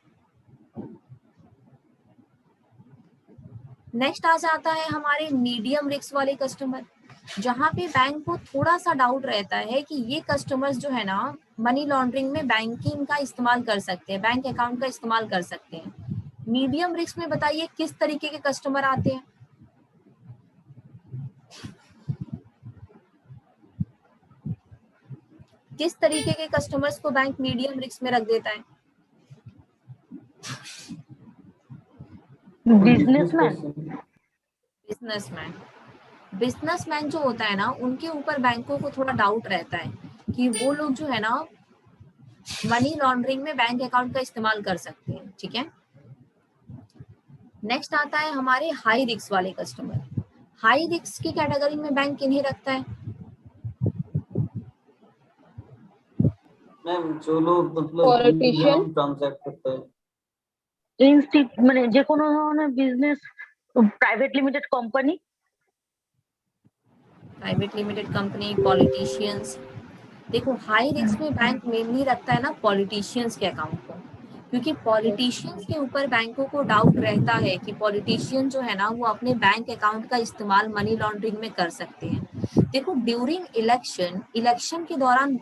नेक्स्ट आ जाता है हमारे मीडियम रिस्क वाले कस्टमर, जहां पे बैंक को थोड़ा सा डाउट रहता है कि ये कस्टमर्स जो है ना मनी लॉन्ड्रिंग में बैंकिंग का इस्तेमाल कर सकते हैं, बैंक अकाउंट का इस्तेमाल कर सकते हैं। मीडियम रिस्क में बताइए किस तरीके के कस्टमर आते हैं? किस तरीके के कस्टमर्स को बैंक मीडियम रिस्क में रख देता है? बिजनेसमैन जो होता है ना, उनके ऊपर बैंकों को थोड़ा डाउट रहता है कि वो लोग जो है ना मनी लॉन्ड्रिंग में बैंक अकाउंट का इस्तेमाल कर सकते हैं। ठीक है, नेक्स्ट आता है हमारे हाई रिस्क वाले कस्टमर। हाई रिस्क की कैटेगरी में बैंक किन्हें रखता है? मैम जो लोग मतलब Politician? ट्रांजैक्ट करते हैं, মানে যে কোনো ধরনের business, private limited company, private limited company, politicians. देखो, हाई रिस्क में बैंक मेनली रखता है ना पॉलिटिशियंस के अकाउंट को, क्योंकि पॉलिटिशियंस के ऊपर बैंकों को डाउट रहता है कि पॉलिटिशियन जो है ना वो अपने बैंक अकाउंट का इस्तेमाल मनी लॉन्ड्रिंग में कर सकते हैं। देखो, ड्यूरिंग इलेक्शन के दौरान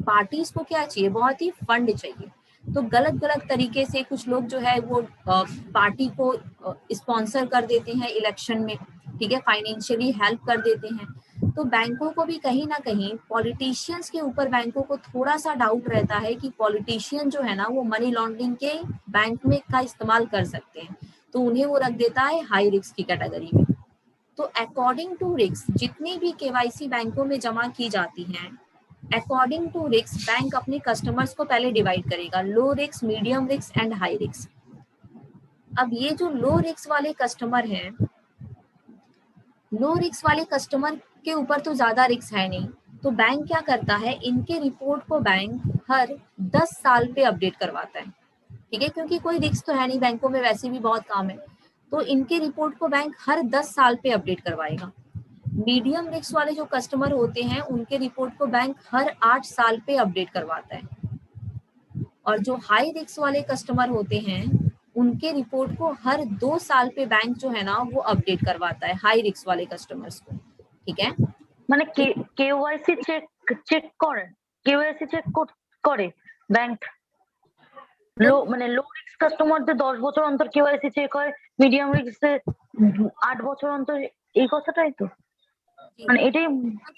पार्टीज को क्या चाहिए, बहुत ही फंड चाहिए। तो गलत गलत तरीके से कुछ लोग जो है वो पार्टी को स्पॉन्सर कर देते हैं इलेक्शन में, ठीक है, फाइनेंशियली हेल्प कर देते हैं। तो बैंकों को भी कहीं ना कहीं पॉलिटिशियंस के ऊपर बैंकों को थोड़ा सा डाउट रहता है कि पॉलिटिशियन जो है ना वो मनी लॉन्ड्रिंग के बैंक में का इस्तेमाल कर सकते हैं, तो उन्हें वो रख देता है हाई रिस्क की कैटेगरी में। तो अकॉर्डिंग टू रिस्क जितनी भी केवाईसी बैंकों में जमा की जाती हैं, अकॉर्डिंग टू रिस्क बैंक अपने कस्टमर्स को पहले डिवाइड करेगा, low risk, medium risk and high risk. अब ये जो लो रिस्क वाले कस्टमर हैं, लो रिस्क वाले कस्टमर के ऊपर तो ज्यादा रिस्क है नहीं, तो बैंक क्या करता है, इनके रिपोर्ट को बैंक हर 10 साल पे अपडेट करवाता है, ठीक है, क्योंकि कोई रिस्क तो है नहीं, बैंकों में वैसे भी बहुत काम है, तो इनके रिपोर्ट को बैंक हर 10 साल पे अपडेट करवाएगा। मीडियम रिस्क वाले जो कस्टमर होते हैं उनके रिपोर्ट को बैंक हर 8 साल पे अपडेट करवाता है, और जो हाई रिस्क वाले कस्टमर होते हैं उनके रिपोर्ट को हर 2 साल पे बैंक जो है ना वो अपडेट करवाता है हाई रिस्क वाले कस्टमर्स को, ठीक है। মানে কেওয়াইসি চেক করে, কেওয়াইসি চেক করে ব্যাংক, লো মানে লো রিস্ক কাস্টমারদের 10 বছর অন্তর কেওয়াইসি চেক হয়, মিডিয়াম রিস্ক 8 বছর অন্তর, এই কথাটাই তো মানে এটাই।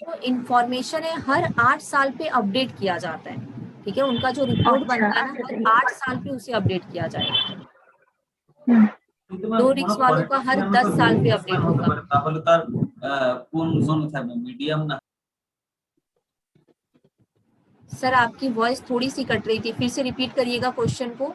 जो इंफॉर्मेशन है हर 8 साल पे अपडेट किया जाता है, ठीक है, उनका जो रिपोर्ट बनता है ना हर 8 साल पे उसे अपडेट किया जाएगा। लो रिस्क वालों का हर 10 साल पे अपडेट होगा। তাহলে তার কোন জোনে থাকবে, মিডিয়াম না? सर आपकी वॉइस थोड़ी सी कट रही थी, फिर से रिपीट करिएगा क्वेश्चन को।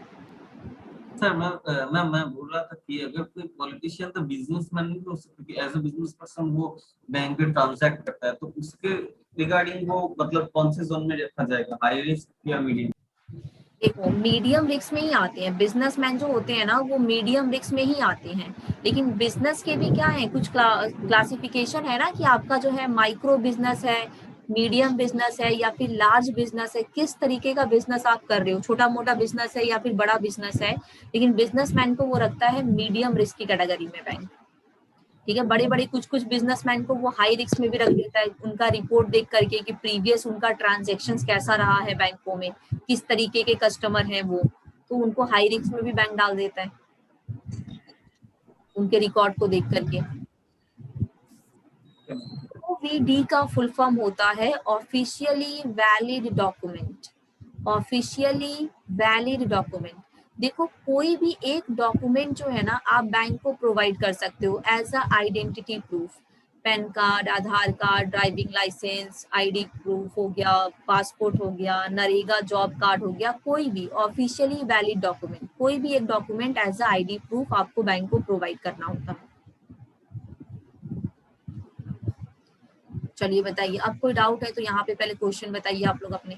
सर मैं बोल रहा था कि अगर कोई पॉलिटिशियन तो बिजनेसमैन नहीं हो सकता, क्योंकि एज अ बिजनेस पर्सन वो बैंक में ट्रांजैक्ट करता है, तो उसके रिगार्डिंग वो मतलब कौन से जोन में रखा जाएगा, हाई रिस्क या मीडियम? देखो मीडियम रिस्क में ही आते हैं, बिजनेसमैन जो होते हैं ना वो मीडियम रिस्क में ही आते हैं, लेकिन बिजनेस के भी क्या है, कुछ क्लासिफिकेशन है ना कि आपका जो है माइक्रो बिजनेस है, मीडियम बिजनेस है या फिर लार्ज बिजनेस है, किस तरीके का बिजनेस आप कर रहे हो, छोटा मोटा बिजनेस है या फिर बड़ा बिजनेस है, लेकिन बिजनेसमैन को वो रखता है मीडियम रिस्क की कैटेगरी में बैंक, ठीक है। बड़े बड़े कुछ बिजनेसमैन को वो हाई रिस्क में भी रख देता है, उनका रिपोर्ट देख करके कि प्रीवियस उनका ट्रांजैक्शंस कैसा रहा है बैंकों में, किस तरीके के कस्टमर हैं वो, तो उनको हाई रिस्क में भी बैंक डाल देता है उनके रिकॉर्ड को देख करके। OVD का फुल फॉर्म होता है officially valid document, officially valid document. देखो कोई भी एक डॉक्यूमेंट जो है ना आप बैंक को प्रोवाइड कर सकते हो as a identity proof, PAN card, Aadhaar card, driving licence, ID proof हो गया, पासपोर्ट हो गया, नरेगा जॉब कार्ड हो गया, कोई भी ऑफिशियली वैलिड डॉक्यूमेंट, कोई भी एक document as a ID proof आपको बैंक को प्रोवाइड करना होता है। चलिए बताइए, अब कोई डाउट है तो यहाँ पे पहले क्वेश्चन बताइए आप लोग अपने।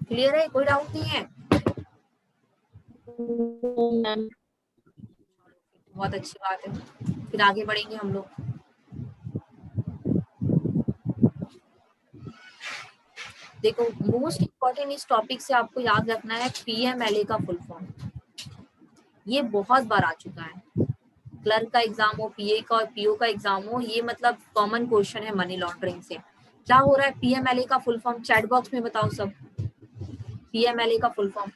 क्लियर है, कोई डाउट नहीं है? बहुत अच्छी बात है, फिर आगे बढ़ेंगे हम लोग। देखो मोस्ट इम्पोर्टेंट इस टॉपिक से आपको याद रखना है PMLA का फुल फॉर्म, ये बहुत बार आ चुका है, क्लर्क का एग्जाम हो, PA का और PO का एग्जाम हो, ये मतलब कॉमन क्वेश्चन है मनी लॉन्ड्रिंग से। क्या हो रहा है PMLA का फुल फॉर्म, चैट बॉक्स में बताओ सब, PMLA का फुल फॉर्म।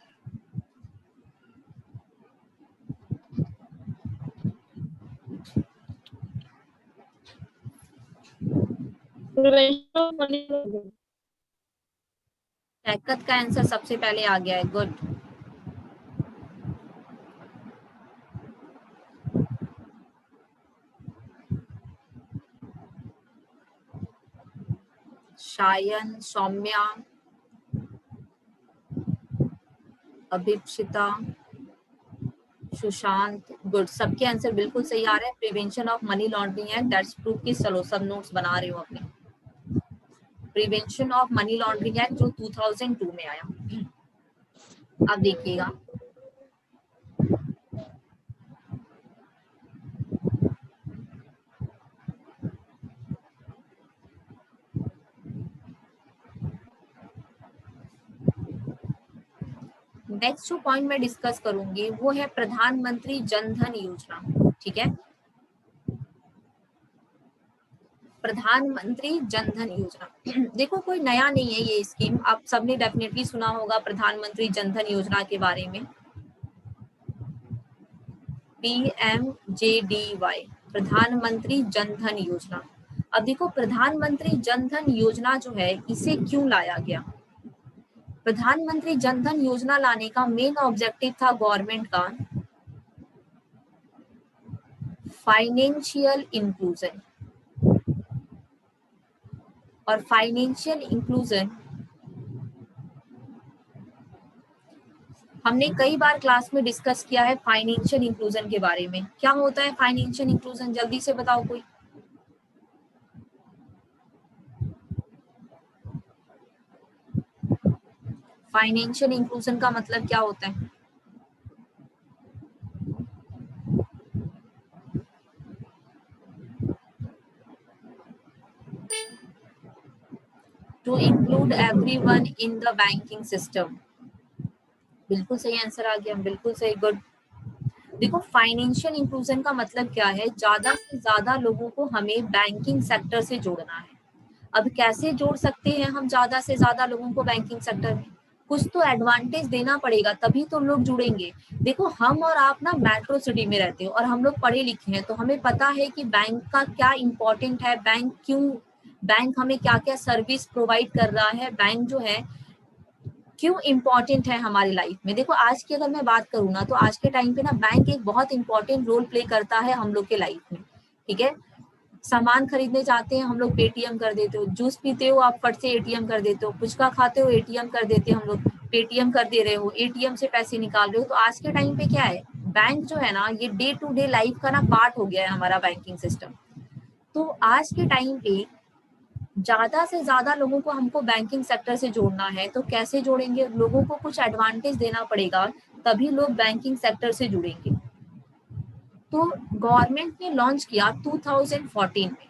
शैकत का आंसर सबसे पहले आ गया है, गुड। शायन, सौम्या, अभिप्सिता, सुशांत, गुड, सबके आंसर बिल्कुल सही आ रहे हैं। Prevention of money laundering act, that's proof की चलो सब नोट्स बना रहे हो अपने। Prevention of money laundering act जो 2002 में आया। अब देखिएगा नेक्स्ट जो पॉइंट मैं डिस्कस करूंगी वो है प्रधानमंत्री जन धन योजना, ठीक है, प्रधानमंत्री जन धन योजना। देखो कोई नया नहीं है ये स्कीम, आप सबने डेफिनेटली सुना होगा प्रधानमंत्री जन धन योजना के बारे में, PMJDY, प्रधानमंत्री जन धन योजना। अब देखो प्रधानमंत्री जन धन योजना जो है इसे क्यों लाया गया? प्रधानमंत्री जन धन योजना लाने का मेन ऑब्जेक्टिव था गवर्नमेंट का फाइनेंशियल इंक्लूजन। और फाइनेंशियल इंक्लूजन हमने कई बार क्लास में डिस्कस किया है फाइनेंशियल इंक्लूजन के बारे में। क्या होता है फाइनेंशियल इंक्लूजन, जल्दी से बताओ कोई। फाइनेंशियल इंक्लूजन का मतलब क्या होता है? To include everyone in the banking system. बिल्कुल सही आंसर आ गया, बिल्कुल सही, गुड। देखो फाइनेंशियल इंक्लूजन का मतलब क्या है, ज्यादा से ज्यादा लोगों को हमें बैंकिंग सेक्टर से जोड़ना है। अब कैसे जोड़ सकते हैं हम ज्यादा से ज्यादा लोगों को बैंकिंग सेक्टर में? कुछ तो एडवांटेज देना पड़ेगा तभी तो लोग जुड़ेंगे। देखो हम और आप ना मेट्रो सिटी में रहते हो और हम लोग पढ़े लिखे हैं, तो हमें पता है कि बैंक का क्या इम्पोर्टेंट है, बैंक हमें क्या क्या सर्विस प्रोवाइड कर रहा है, बैंक जो है क्यों इम्पोर्टेंट है हमारी लाइफ में। देखो आज की अगर मैं बात करूँ ना, तो आज के टाइम पे ना बैंक एक बहुत इंपॉर्टेंट रोल प्ले करता है हम लोग के लाइफ में। ठीक है, सामान खरीदने जाते हैं हम लोग पेटीएम कर देते हो, जूस पीते हो आप फट से एटीएम कर देते हो, पुचका खाते हो एटीएम कर देते हैं हम लोग, पेटीएम कर दे रहे हो, एटीएम से पैसे निकाल रहे हो। तो आज के टाइम पे क्या है, बैंक जो है ना ये डे टू डे लाइफ का ना पार्ट हो गया है हमारा बैंकिंग सिस्टम। तो आज के टाइम पे ज्यादा से ज्यादा लोगों को हमको बैंकिंग सेक्टर से जोड़ना है। तो कैसे जोड़ेंगे? लोगों को कुछ एडवांटेज देना पड़ेगा तभी लोग बैंकिंग सेक्टर से जुड़ेंगे। तो गवर्नमेंट ने लॉन्च किया 2014 में।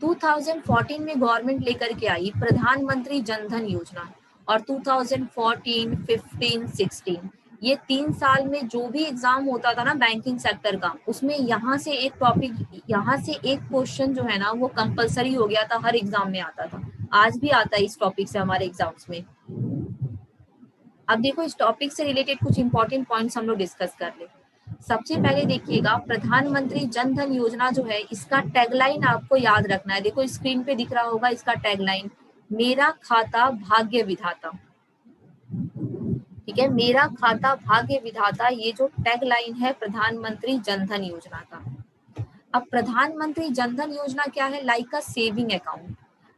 2014 में गवर्नमेंट लेकर के आई प्रधानमंत्री जन धन योजना। और 2014, 15, 16 ये 3 साल में जो भी एग्जाम होता था ना बैंकिंग सेक्टर का, उसमें यहाँ से एक टॉपिक, यहाँ से एक क्वेश्चन जो है ना वो कंपलसरी हो गया था, हर एग्जाम में आता था। आज भी आता है इस टॉपिक से हमारे एग्जाम्स में। अब देखो इस टॉपिक से रिलेटेड कुछ इंपॉर्टेंट पॉइंट्स हम लोग डिस्कस कर ले। सबसे पहले देखिएगा प्रधानमंत्री जन धन योजना जो है इसका टैगलाइन आपको याद रखना है। देखो स्क्रीन पे दिख रहा होगा इसका टैगलाइन, मेरा खाता भाग्य विधाता। ठीक है, मेरा खाता भाग्य विधाता, ये जो टैगलाइन है प्रधानमंत्री जन धन योजना का। अब प्रधानमंत्री जन धन योजना क्या है? Like a saving account.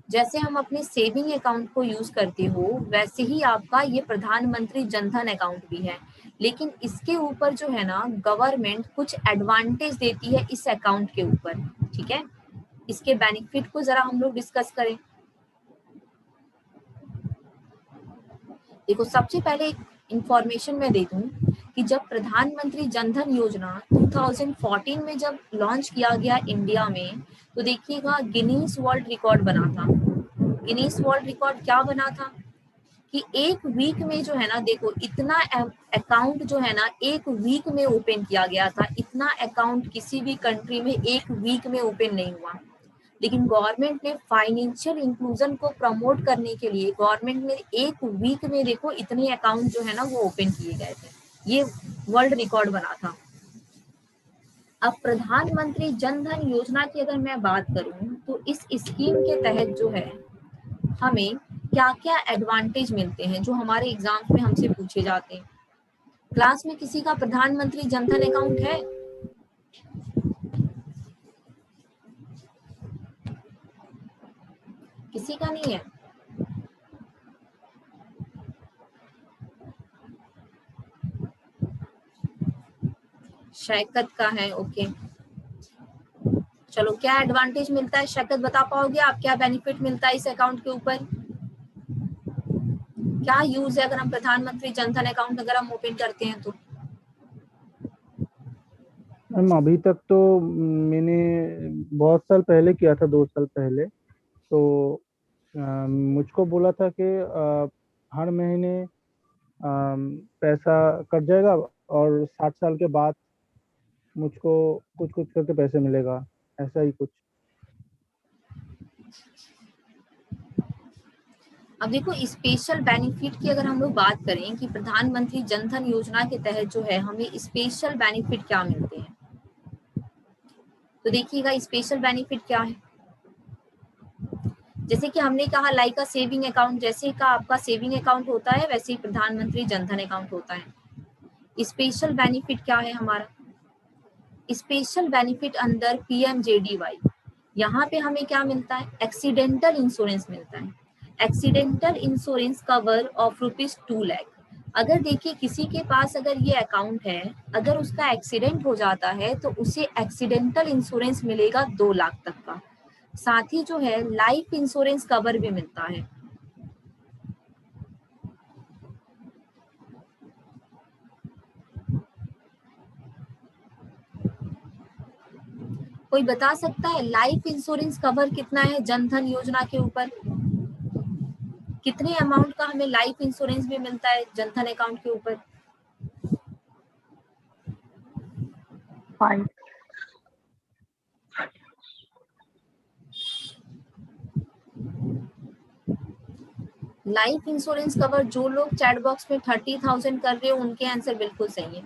जैसे हम अपने सेविंग अकाउंट को यूज करते हो वैसे ही आपका ये प्रधानमंत्री जन धन अकाउंट भी है। लेकिन इसके ऊपर जो है ना गवर्नमेंट कुछ एडवांटेज देती है इस अकाउंट के ऊपर। ठीक है, इसके बेनिफिट को जरा हम लोग डिस्कस करें। देखो सबसे पहले इंफॉर्मेशन मैं दे दूं कि जब प्रधानमंत्री जन धन योजना 2014 में जब लॉन्च किया गया इंडिया में, तो देखिएगा गिनीज वर्ल्ड रिकॉर्ड बना था। गिनीज वर्ल्ड रिकॉर्ड क्या बना था कि एक वीक में जो है ना, देखो इतना अकाउंट जो है ना एक वीक में ओपन किया गया था। इतना अकाउंट किसी भी कंट्री में एक वीक में ओपन नहीं हुआ। लेकिन गवर्नमेंट ने फाइनेंशियल इंक्लूजन को प्रमोट करने के लिए गवर्नमेंट ने एक वीक में देखो इतने अकाउंट जो है ना वो ओपन किए गए थे। ये वर्ल्ड रिकॉर्ड बना था। अब प्रधानमंत्री जन धन योजना की अगर मैं बात करूं तो इस स्कीम के तहत जो है हमें क्या क्या एडवांटेज मिलते हैं जो हमारे एग्जाम्स में हमसे पूछे जाते हैं। क्लास में किसी का प्रधानमंत्री जन धन अकाउंट है? किसी का नहीं है? शैकत का है, ओके। चलो क्या एडवांटेज मिलता है शैकत बता पाओगे आप? क्या बेनिफिट मिलता है इस अकाउंट के ऊपर? क्या यूज है अगर हम प्रधानमंत्री जन धन अकाउंट अगर हम ओपन करते हैं तो? मैम अभी तक तो मैंने बहुत साल पहले किया था, 2 साल पहले। तो मुझको बोला था कि हर महीने पैसा कट जाएगा और 60 साल के बाद मुझको कुछ कुछ करके पैसे मिलेगा, ऐसा ही कुछ। अब देखो स्पेशल बेनिफिट की अगर हम लोग बात करें कि प्रधानमंत्री जन धन योजना के तहत जो है हमें स्पेशल बेनिफिट क्या मिलते हैं, तो देखिएगा स्पेशल बेनिफिट क्या है। जैसे कि हमने कहा लाइक अ सेविंग अकाउंट, जैसे का आपका सेविंग अकाउंट होता है वैसे ही प्रधानमंत्री जनधन अकाउंट होता है। स्पेशल बेनिफिट क्या है हमारा, स्पेशल बेनिफिट अंडर PMJDY, यहाँ पे हमें क्या मिलता है, एक्सीडेंटल इंश्योरेंस मिलता है। Accidental insurance cover of ₹2 lakh. अगर देखिए किसी के पास अगर ये अकाउंट है, अगर उसका एक्सीडेंट हो जाता है तो उसे एक्सीडेंटल इंश्योरेंस मिलेगा 2 लाख तक का। साथ ही जो है लाइफ इंश्योरेंस कवर भी मिलता है। कोई बता सकता है लाइफ इंश्योरेंस कवर कितना है जनधन योजना के ऊपर, कितने अमाउंट का हमें लाइफ इंश्योरेंस भी मिलता है जनधन अकाउंट के ऊपर? 5। लाइफ इंश्योरेंस कवर जो लोग चैट बॉक्स में 30,000 कर रहे हो उनके आंसर बिल्कुल सही है।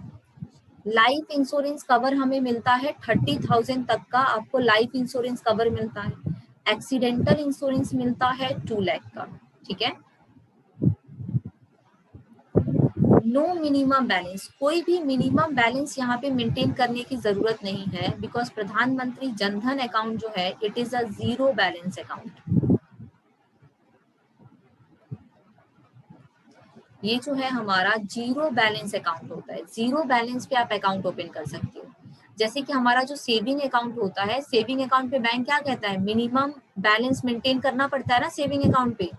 लाइफ इंश्योरेंस कवर हमें मिलता है 30,000 तक का, आपको लाइफ इंश्योरेंस कवर मिलता है। एक्सीडेंटल इंश्योरेंस मिलता है 2 लाख का, ठीक है। नो मिनिमम बैलेंस, कोई भी मिनिमम बैलेंस यहाँ पे मेंटेन करने की जरूरत नहीं है, बिकॉज प्रधानमंत्री जनधन अकाउंट जो है it is a zero balance account. ये जो है हमारा जीरो बैलेंस अकाउंट होता है। जीरो बैलेंस पे आप अकाउंट ओपन कर सकते हो। जैसे कि हमारा जो सेविंग अकाउंट होता है, सेविंग अकाउंट पे बैंक क्या कहता है, मिनिमम बैलेंस मेंटेन करना पड़ता है ना सेविंग अकाउंट पे।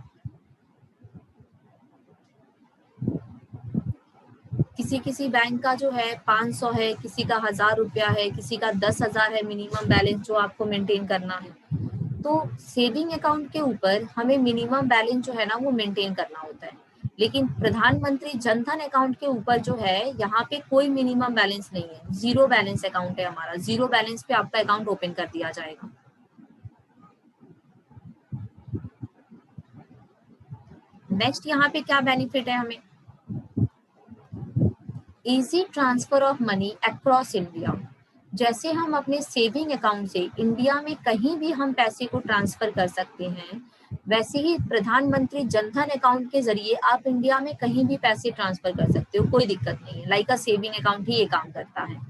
किसी बैंक का जो है 500 है, किसी का 1000 रुपया है, किसी का 10,000 है मिनिमम बैलेंस जो आपको मेंटेन करना है। तो सेविंग अकाउंट के ऊपर हमें मिनिमम बैलेंस जो है ना वो मेंटेन करना होता है, लेकिन प्रधानमंत्री जनधन अकाउंट के ऊपर जो है यहाँ पे कोई मिनिमम बैलेंस नहीं है, जीरो बैलेंस अकाउंट है हमारा। जीरो बैलेंस पे आपका अकाउंट ओपन कर दिया जाएगा। नेक्स्ट यहाँ पे क्या बेनिफिट है हमें, easy transfer of money across India. जैसे हम अपने सेविंग अकाउंट से इंडिया में कहीं भी हम पैसे को ट्रांसफर कर सकते हैं, वैसे ही प्रधानमंत्री जनधन अकाउंट के जरिए आप इंडिया में कहीं भी पैसे ट्रांसफर कर सकते हो, कोई दिक्कत नहीं है। लाइक अ सेविंग अकाउंट ही ये काम करता है।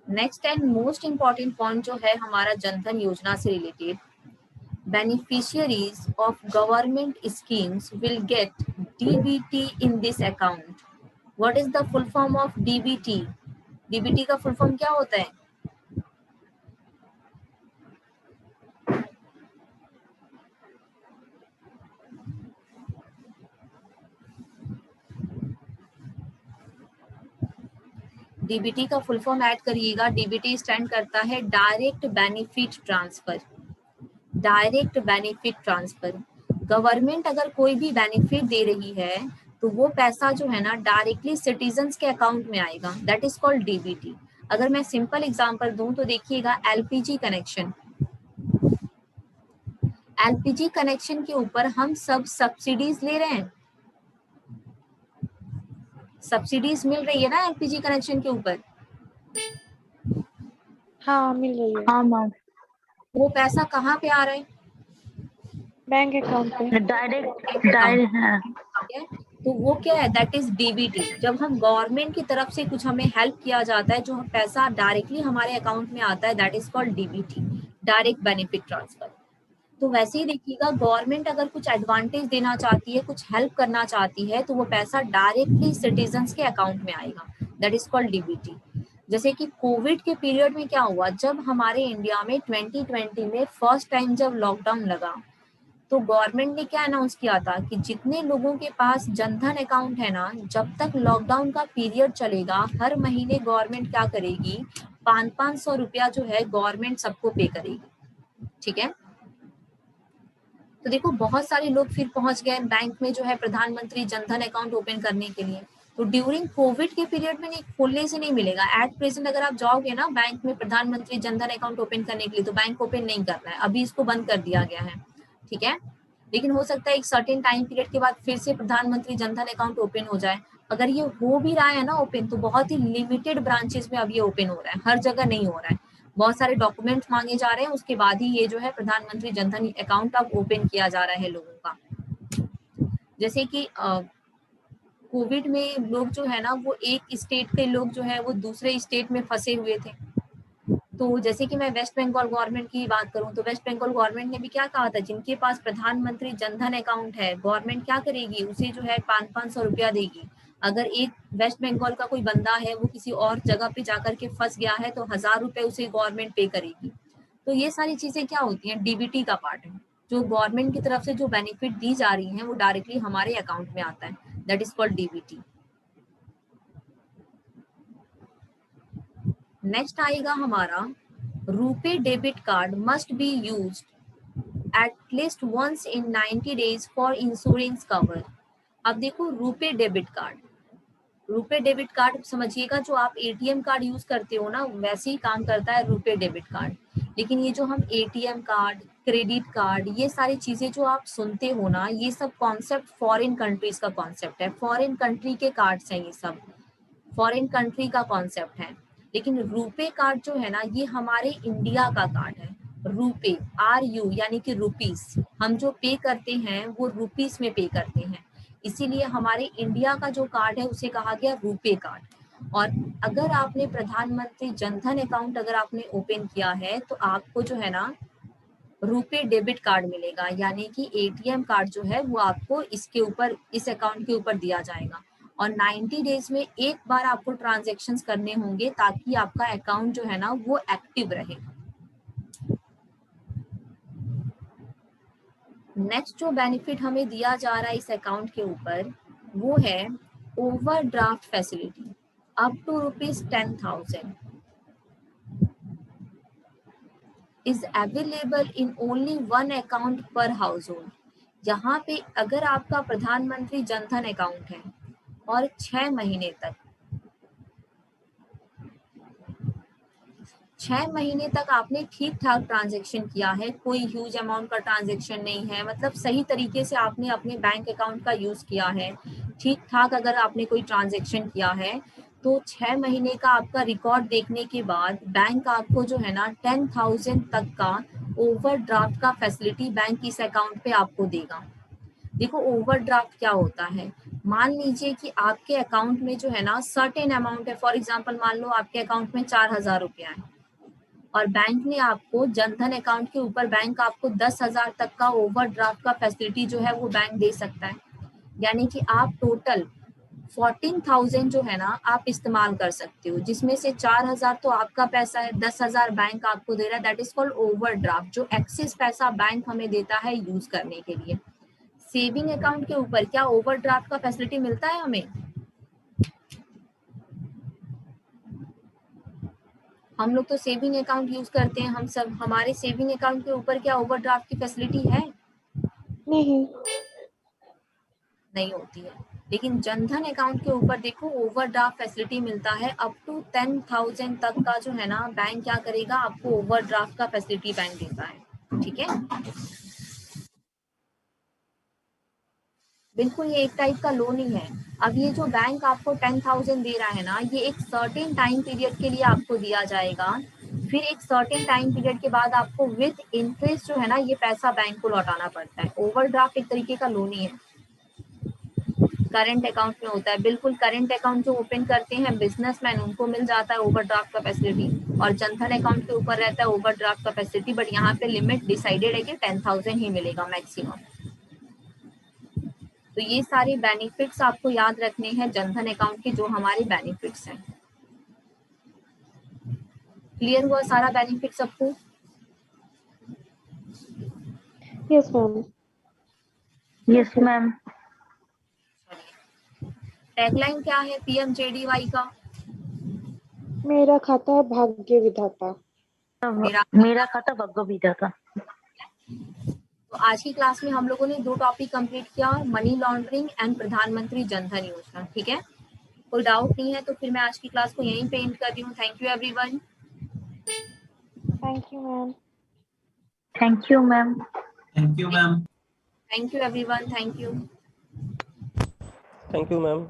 Next and most important point जो है हमारा जनधन योजना से related, beneficiaries of government schemes will get DBT in this account. What is the full form of DBT? DBT का full form क्या होता है? DBT का फुल फॉर्म ऐड करिएगा। DBT स्टैंड करता है direct benefit transfer. Direct benefit transfer, government अगर कोई भी बेनिफिट दे रही है तो वो पैसा जो है ना डायरेक्टली सिटीजन्स के अकाउंट में आएगा, दैट इज कॉल्ड DBT। अगर मैं सिंपल एग्जांपल दूं तो देखिएगा LPG कनेक्शन, LPG कनेक्शन के ऊपर हम सब सब्सिडीज ले रहे हैं, सब्सिडीज मिल रही है ना LPG कनेक्शन के ऊपर। हाँ मिल रही है। हाँ मैम। वो पैसा कहाँ पे आ रहा है, बैंक अकाउंट पे डायरेक्ट है। ठीक है, तो वो क्या है, दैट इज DBT। जब हम गवर्नमेंट की तरफ से कुछ हमें हेल्प किया जाता है, जो पैसा डायरेक्टली हमारे अकाउंट में आता है, that is called DBT, direct benefit transfer. तो वैसे ही देखिएगा गवर्नमेंट अगर कुछ एडवांटेज देना चाहती है, कुछ हेल्प करना चाहती है, तो वो पैसा डायरेक्टली सिटीजन्स के अकाउंट में आएगा, दैट इज कॉल्ड DBT। जैसे कि कोविड के पीरियड में क्या हुआ, जब हमारे इंडिया में 2020 में फर्स्ट टाइम जब लॉकडाउन लगा तो गवर्नमेंट ने क्या अनाउंस किया था कि जितने लोगों के पास जनधन अकाउंट है ना, जब तक लॉकडाउन का पीरियड चलेगा हर महीने गवर्नमेंट क्या करेगी, 500 रुपया जो है गवर्नमेंट सबको पे करेगी, ठीक है। तो देखो बहुत सारे लोग फिर पहुंच गए बैंक में जो है प्रधानमंत्री जनधन अकाउंट ओपन करने के लिए। तो ड्यूरिंग कोविड के पीरियड में नहीं, खोलने से नहीं मिलेगा। एट प्रेजेंट अगर आप जाओगे ना बैंक में प्रधानमंत्री जनधन अकाउंट ओपन करने के लिए, तो बैंक ओपन नहीं करना है, अभी इसको बंद कर दिया गया है, ठीक है। लेकिन हो सकता है एक सर्टेन टाइम पीरियड के बाद फिर से प्रधानमंत्री जनधन अकाउंट ओपन हो जाए। अगर ये हो भी रहा है ना ओपन, तो बहुत ही लिमिटेड ब्रांचेस में अब ये ओपन हो रहा है, हर जगह नहीं हो रहा है। बहुत सारे डॉक्यूमेंट्स मांगे जा रहे हैं, उसके बाद ही ये जो है प्रधानमंत्री जनधन अकाउंट अब ओपन किया जा रहा है लोगों का। जैसे कि कोविड में लोग जो है ना, वो एक स्टेट के लोग जो है वो दूसरे स्टेट में फंसे हुए थे। तो जैसे कि मैं वेस्ट बंगाल गवर्नमेंट की बात करूं, तो वेस्ट बंगाल गवर्नमेंट ने भी क्या कहा था, जिनके पास प्रधानमंत्री जनधन अकाउंट है, गवर्नमेंट क्या करेगी, उसे जो है 500 रुपया देगी। अगर एक वेस्ट बंगाल का कोई बंदा है, वो किसी और जगह पे जाकर के फंस गया है, तो 1000 रुपए उसे गवर्नमेंट पे करेगी। तो ये सारी चीजें क्या होती हैं, डीबीटी का पार्ट है। जो गवर्नमेंट की तरफ से जो बेनिफिट दी जा रही है, वो डायरेक्टली हमारे अकाउंट में आता है, that is called DBT. Next आएगा हमारा, RuPay debit card must be used at least once in 90 days for insurance cover. अब देखो, RuPay debit card, RuPay debit card समझिएगा, जो आप एटीएम कार्ड यूज करते हो ना, वैसे ही काम करता है रुपे डेबिट कार्ड। लेकिन ये जो हम एटीएम कार्ड, क्रेडिट कार्ड, ये सारी चीजें जो आप सुनते हो ना, ये सब कॉन्सेप्ट फॉरेन कंट्रीज का कॉन्सेप्ट है, फॉरेन कंट्री के कार्ड्स हैं, ये सब फॉरेन कंट्री का कॉन्सेप्ट है। लेकिन रुपे कार्ड जो है ना, ये हमारे इंडिया का कार्ड है। रुपे, RU यानी कि रुपीस, हम जो पे करते हैं वो रुपीस में पे करते हैं, इसीलिए हमारे इंडिया का जो कार्ड है उसे कहा गया रुपे कार्ड। और अगर आपने प्रधानमंत्री जनधन अकाउंट अगर आपने ओपन किया है, तो आपको जो है ना रुपे डेबिट कार्ड मिलेगा, यानी कि एटीएम कार्ड जो है वो आपको इसके ऊपर, इस अकाउंट के ऊपर दिया जाएगा। और 90 डेज में एक बार आपको ट्रांजैक्शंस करने होंगे, ताकि आपका अकाउंट जो है ना वो एक्टिव रहे। नेक्स्ट जो बेनिफिट हमें दिया जा रहा है इस अकाउंट के ऊपर, वो है overdraft facility up to ₹10,000 is available in only one account per household। यहाँ पे अगर आपका प्रधानमंत्री जनधन अकाउंट है और 6 महीने तक आपने ठीक ठाक ट्रांजैक्शन किया है, कोई ह्यूज अमाउंट का ट्रांजैक्शन नहीं है, मतलब सही तरीके से आपने अपने बैंक अकाउंट का यूज किया है, ठीक ठाक अगर आपने कोई ट्रांजैक्शन किया है, तो 6 महीने का आपका रिकॉर्ड देखने के बाद बैंक आपको जो है ना 10,000 तक का ओवरड्राफ्ट का फैसिलिटी बैंक इस अकाउंट पे आपको देगा। देखो, ओवरड्राफ्ट क्या होता है, मान लीजिए कि आपके अकाउंट में जो है ना सर्टेन अमाउंट है, फॉर एग्जांपल मान लो आपके अकाउंट में 4,000 रुपया है, और बैंक ने आपको जनधन अकाउंट के ऊपर बैंक आपको 10,000 तक का ओवरड्राफ्ट का फैसिलिटी जो है वो बैंक दे सकता है। यानी कि आप टोटल 14,000 जो है ना आप इस्तेमाल कर सकते हो, जिसमें से 4,000 तो आपका पैसा है, 10,000 बैंक आपको दे रहा है, दैट इज कॉल्ड ओवरड्राफ्ट, जो एक्सेस पैसा बैंक हमें देता है यूज करने के लिए। सेविंग अकाउंट के ऊपर क्या ओवरड्राफ्ट का फैसिलिटी मिलता है हमें? हम लोग तो सेविंग अकाउंट यूज करते हैं, हम सब, हमारे सेविंग अकाउंट के ऊपर क्या ओवरड्राफ्ट की फैसिलिटी है? नहीं होती है। लेकिन जनधन अकाउंट के ऊपर देखो ओवरड्राफ्ट फैसिलिटी मिलता है, अप टू 10,000 तक का जो है ना बैंक क्या करेगा, आपको ओवरड्राफ्ट का फैसिलिटी बैंक देता है। ठीक है, बिल्कुल ये एक टाइप का लोन ही है। अब ये जो बैंक आपको 10,000 दे रहा है ना, ये एक सर्टेन टाइम पीरियड के लिए आपको दिया जाएगा, फिर एक सर्टेन टाइम पीरियड के बाद आपको विद इंटरेस्ट जो है ना ये पैसा बैंक को लौटाना पड़ता है। ओवरड्राफ्ट एक तरीके का लोन ही है, करंट अकाउंट में होता है। बिल्कुल, करंट अकाउंट जो ओपन करते हैं बिजनेसमैन, उनको मिल जाता है ओवरड्राफ्ट का फैसिलिटी, और जनधन अकाउंट के ऊपर रहता है ओवरड्राफ्ट का फैसिलिटी, बट यहाँ पे लिमिट डिसाइडेड है कि 10,000 ही मिलेगा मैक्सिमम। तो ये सारे बेनिफिट्स आपको याद रखने हैं जनधन अकाउंट के, जो हमारे बेनिफिट्स हैं। क्लियर हुआ सारा बेनिफिट सबको? Yes ma'am. Yes ma'am. Tagline क्या है पीएमजेडीवाई का? मेरा खाता भाग्य विधाता। मेरा खाता भाग्य विधाता। तो आज की क्लास में हम लोगों ने 2 टॉपिक कंप्लीट किया, मनी लॉन्ड्रिंग एंड प्रधानमंत्री जनधन योजना। ठीक है, कोई डाउट नहीं है तो फिर मैं आज की क्लास को यहीं पे एंड कर रही हूँ। Thank you everyone. Thank you ma'am. Thank you ma'am. Thank you ma'am. Thank you everyone. Thank you. Thank you ma'am.